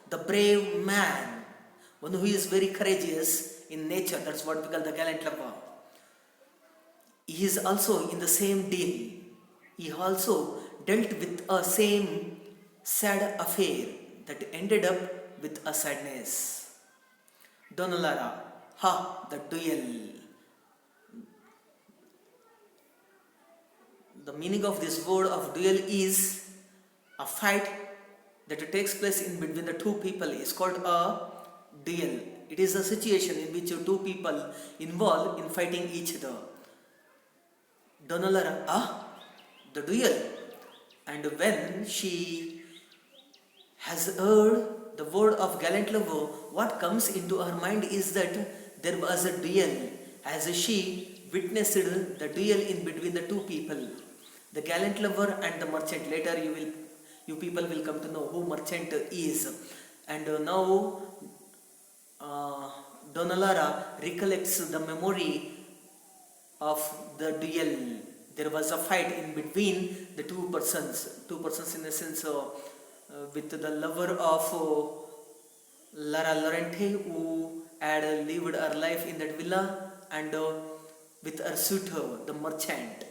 the brave man, one who is very courageous in nature, that's what we call the gallant lover. He is also in the same deal. He also dealt with a same sad affair that ended up with a sadness. Donna Lara, the duel. The meaning of this word of duel is a fight that takes place in between the two people is called a duel. It is a situation in which two people involved in fighting each other. Donna Lara, the duel. And when she has heard the word of gallant lover, what comes into her mind is that there was a duel, as she witnessed the duel in between the two people, the gallant lover and the merchant. Later you people will come to know who merchant is. And now Donna Lara recollects the memory of the duel. There was a fight in between the two persons in the sense with the lover of Lara Lorente, who had lived her life in that villa, and with her suitor, the merchant.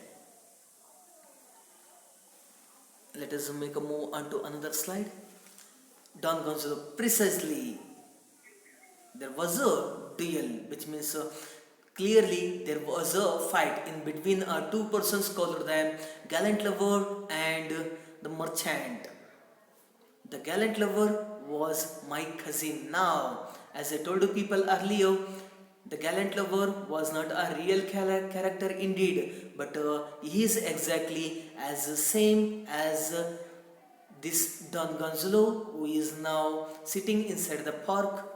Let us make a move on to another slide. Don Gonzalo, precisely. There was a duel, which means clearly there was a fight in between two persons called the gallant lover and the merchant. The gallant lover was my cousin. Now, as I told you people earlier, the gallant lover was not a real character indeed, but he is exactly as same as this Don Gonzalo, who is now sitting inside the park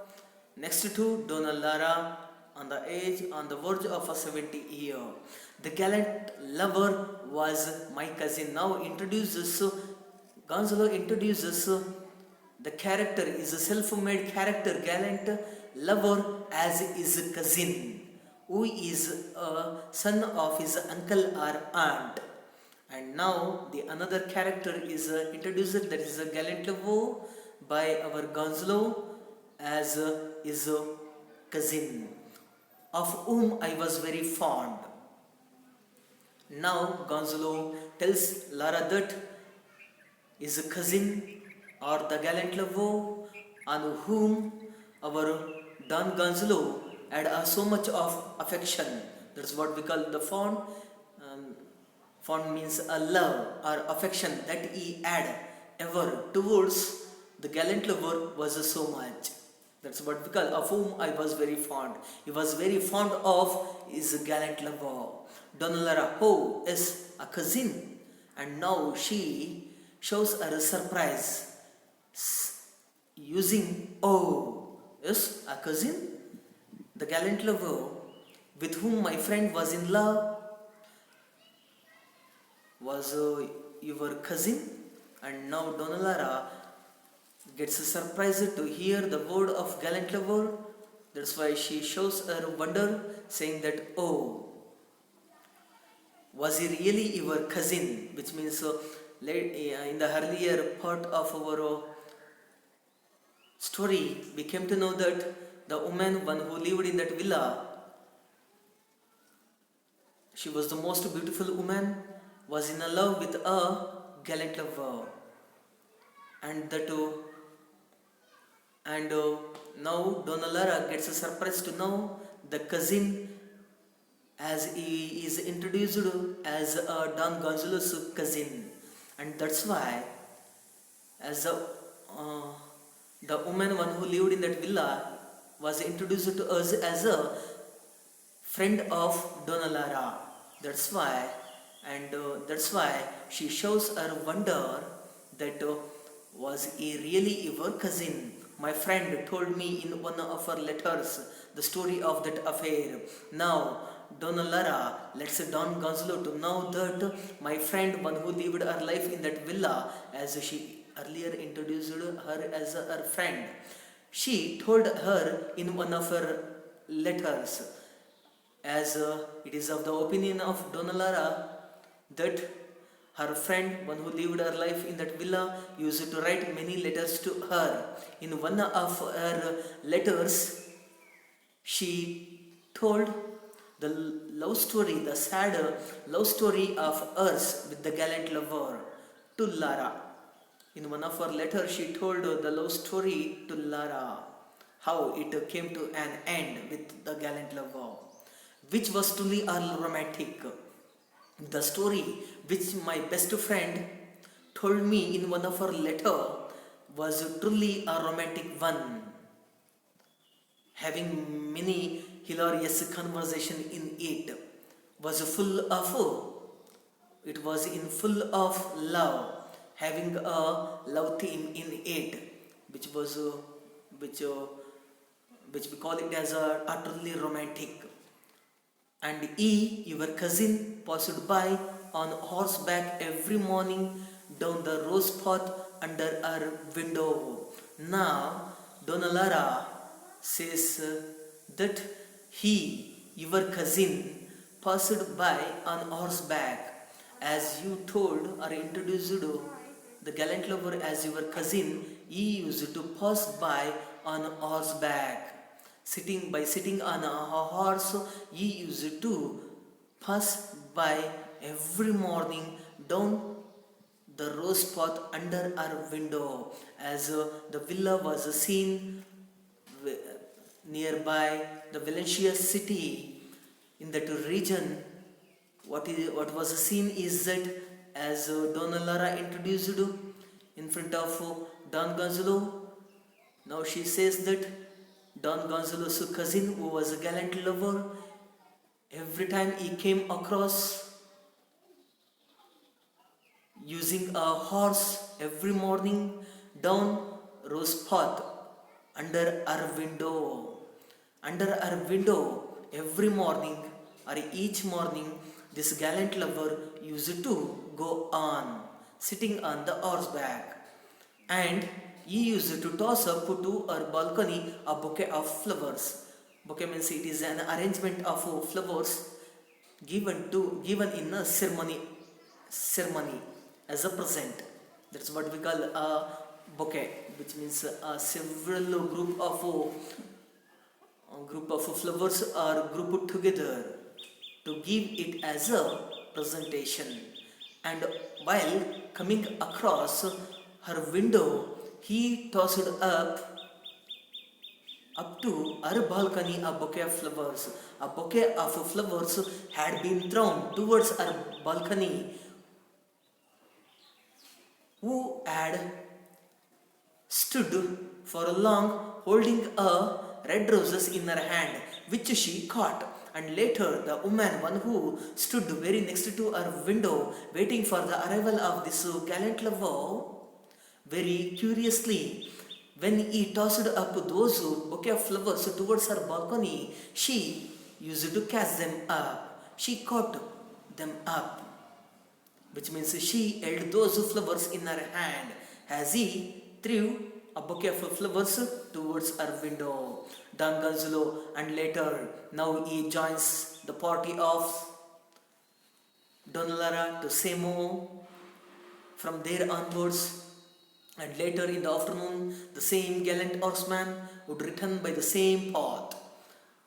next to Donna Lara on the age, on the verge of a 70 year. The gallant lover was my cousin. Now introduces Gonzalo introduces the character is a self-made character, gallant lover as his cousin, who is a son of his uncle or aunt. And now the another character is introduced, that is a gallant lover by our Gonzalo as his cousin, of whom I was very fond. Now Gonzalo tells Lara that his cousin or the gallant lover on whom our Don Gonzalo had so much of affection. That's what we call the fond. Fond means a love or affection that he had ever towards the gallant lover was so much. That's what we call, of whom I was very fond. He was very fond of his gallant lover. Donna Lara Ho is a cousin, and now she shows her surprise using oh is a cousin. The gallant lover with whom my friend was in love was your cousin, and now Donna Lara gets surprised to hear the word of gallant lover. That's why she shows her wonder, saying that, oh, was he really your cousin? Which means in the earlier part of our story, we came to know that the woman, one who lived in that villa, she was the most beautiful woman, was in love with a gallant lover, and that now Donna Lara gets a surprise to know the cousin, as he is introduced as Don Gonzalo's cousin, and that's why as the woman, one who lived in that villa, was introduced to us as a friend of Donna Lara. That's why, and that's why she shows her wonder that was he really your cousin? My friend told me in one of her letters the story of that affair. Now, Donna Lara lets Don Gonzalo to know that my friend, one who lived her life in that villa, as she earlier introduced her as her friend, she told her in one of her letters, as it is of the opinion of Donna Lara that her friend, one who lived her life in that villa, used to write many letters to her. In one of her letters, she told the love story, the sad love story of hers with the gallant lover to Lara. In one of her letters, she told the love story to Lara, how it came to an end with the gallant lover, which was truly romantic. The story which my best friend told me in one of her letter was truly a romantic one, having many hilarious conversation in it, was full of it was in full of love, having a love theme in it, which was which which we call it as a utterly romantic. And he, your cousin, passed by on horseback every morning down the rose path under our window. Now, Donna Lara says that he, your cousin, passed by on horseback, as you told or introduced the gallant lover as your cousin. He used to pass by on horseback. Sitting on a horse, he used to pass by every morning down the rose path under her window, as the villa was seen nearby the Valencia city. In that region, what was seen is that as Donna Lara introduced in front of Don Gonzalo, now she says that Don Gonzalo's cousin, who was a gallant lover, every time he came across using a horse every morning down Rose Path under her window. Under her window every morning or each morning, this gallant lover used to go on sitting on the horseback, and he used to toss up to her balcony a bouquet of flowers. Bouquet means it is an arrangement of flowers given in a ceremony as a present. That's what we call a bouquet, which means a several group of flowers are grouped together to give it as a presentation. And while coming across her window, he tossed up to her balcony a bouquet of flowers. A bouquet of flowers had been thrown towards her balcony, who had stood for long holding a red roses in her hand, which she caught. And later the woman, one who stood very next to her window waiting for the arrival of this gallant lover, very curiously, when he tossed up those bouquet of flowers towards her balcony, she used to catch them up. She caught them up, which means she held those flowers in her hand as he threw a bouquet of flowers towards her window. Don Gonzalo, and later now he joins the party of Donna Lara to Semo. From there onwards, and later in the afternoon, the same gallant horseman would return by the same path.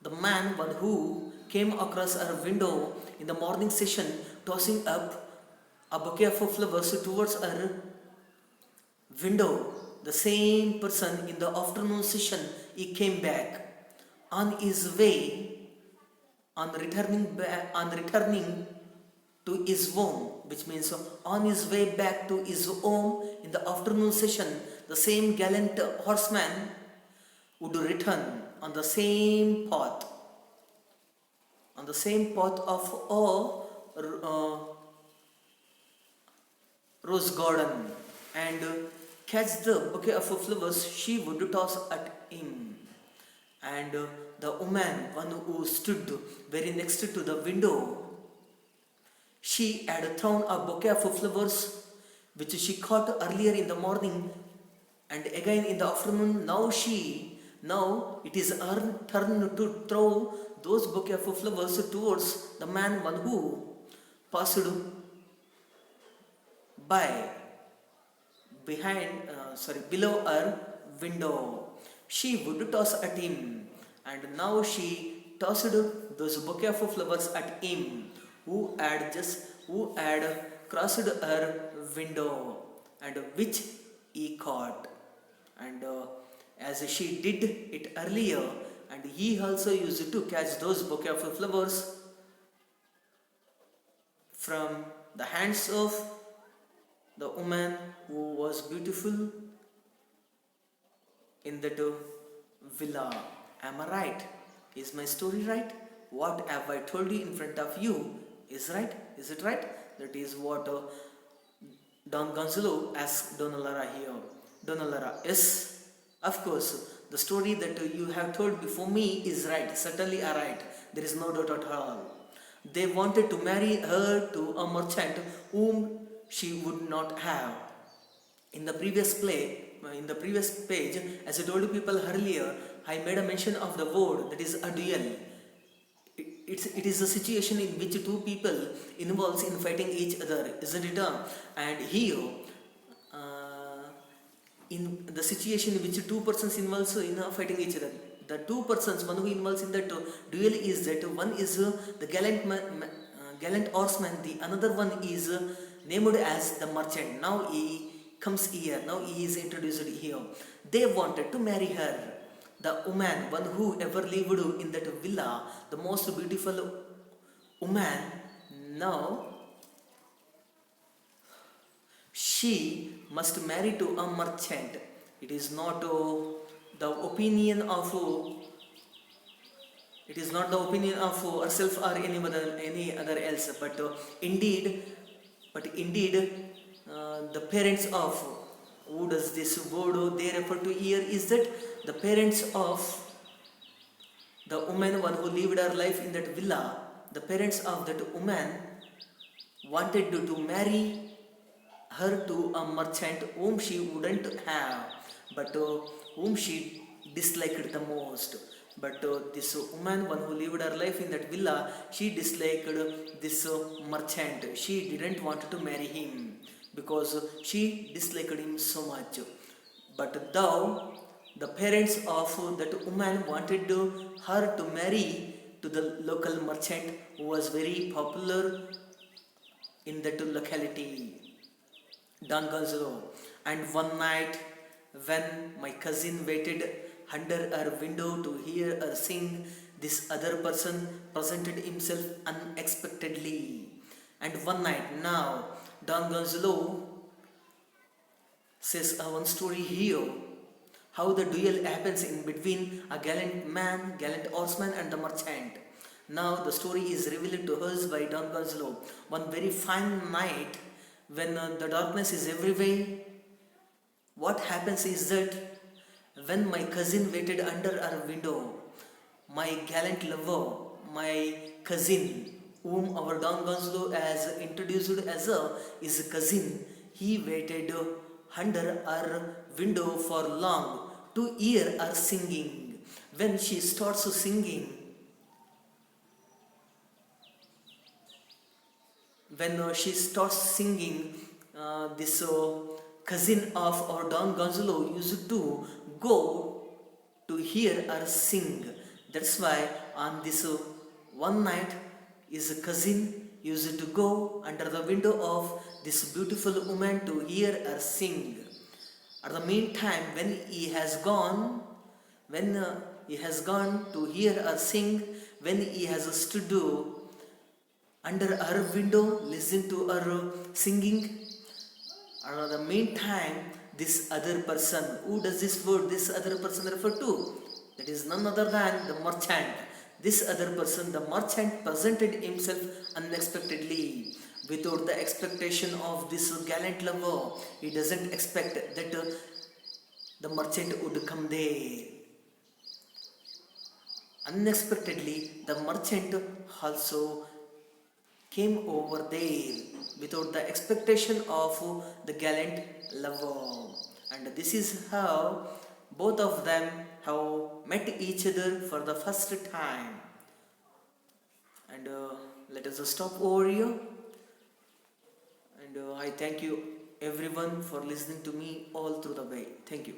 The man, one who came across her window in the morning session, tossing up a bouquet of flowers towards her window, the same person in the afternoon session, he came back. On his way, on returning to his home, which means on his way back to his home in the afternoon session, the same gallant horseman would return on the same path of a rose garden, and catch the bouquet of flowers she would toss at him. And the woman, one who stood very next to the window, she had thrown a bouquet of flowers which she caught earlier in the morning and again in the afternoon. Now it is her turn to throw those bouquet of flowers towards the man, one who passed by below her window. She would toss at him, and now she tossed those bouquet of flowers at him, who had crossed her window, and which he caught. And as she did it earlier, and he also used to catch those bouquet of flowers from the hands of the woman who was beautiful in that villa. Am I right? Is my story right? What have I told you in front of you is right? Is it right? That is what Don Gonzalo asked Donna Lara here. Donna Lara, yes, of course, the story that you have told before me is right, certainly are right. There is no doubt at all. They wanted to marry her to a merchant whom she would not have. In the previous page, as I told people earlier, I made a mention of the word that is a duel. It is a situation in which two people involves in fighting each other, isn't it? And here, in the situation in which two persons involves in fighting each other, the two persons, one who involves in that duel is that one is the gallant horseman, the another one is named as the merchant. Now he comes here. Now he is introduced here. They wanted to marry her. The woman, one who ever lived in that villa, the most beautiful woman. Now she must marry to a merchant. It is not the opinion of it is not the opinion of herself or any other else, but indeed, the parents of who does this word they refer to here is that the parents of the woman one who lived her life in that villa. The parents of that woman wanted to marry her to a merchant whom she wouldn't have, but whom she disliked the most. But this woman, one who lived her life in that villa, she disliked this merchant. She didn't want to marry him because she disliked him so much. But though the parents of that woman wanted her to marry to the local merchant who was very popular in that locality, Don Gonzalo. And one night, when my cousin waited under her window to hear her sing, this other person presented himself unexpectedly. And one night, now, Don Gonzalo says one story here how the duel happens in between a gallant man, gallant horseman, and the merchant. Now, the story is revealed to us by Don Gonzalo. One very fine night, when the darkness is everywhere, what happens is that when my cousin waited under her window, my gallant lover, my cousin, whom our Don Gonzalo has introduced as his cousin, he waited under her window for long to hear her singing. When she starts singing, this cousin of our Don Gonzalo used to go to hear her sing. That's why on this one night, his cousin used to go under the window of this beautiful woman to hear her sing. At the meantime, when he has gone to hear her sing, when he has stood under her window, listen to her singing. At the meantime, this other person, who does this word, this other person refer to? That is none other than the merchant. This other person, the merchant, presented himself unexpectedly, without the expectation of this gallant lover. He doesn't expect that the merchant would come there. Unexpectedly, the merchant also came over there without the expectation of the gallant lover. And this is how both of them have met each other for the first time. And let us stop over here. And I thank you everyone for listening to me all through the way. Thank you.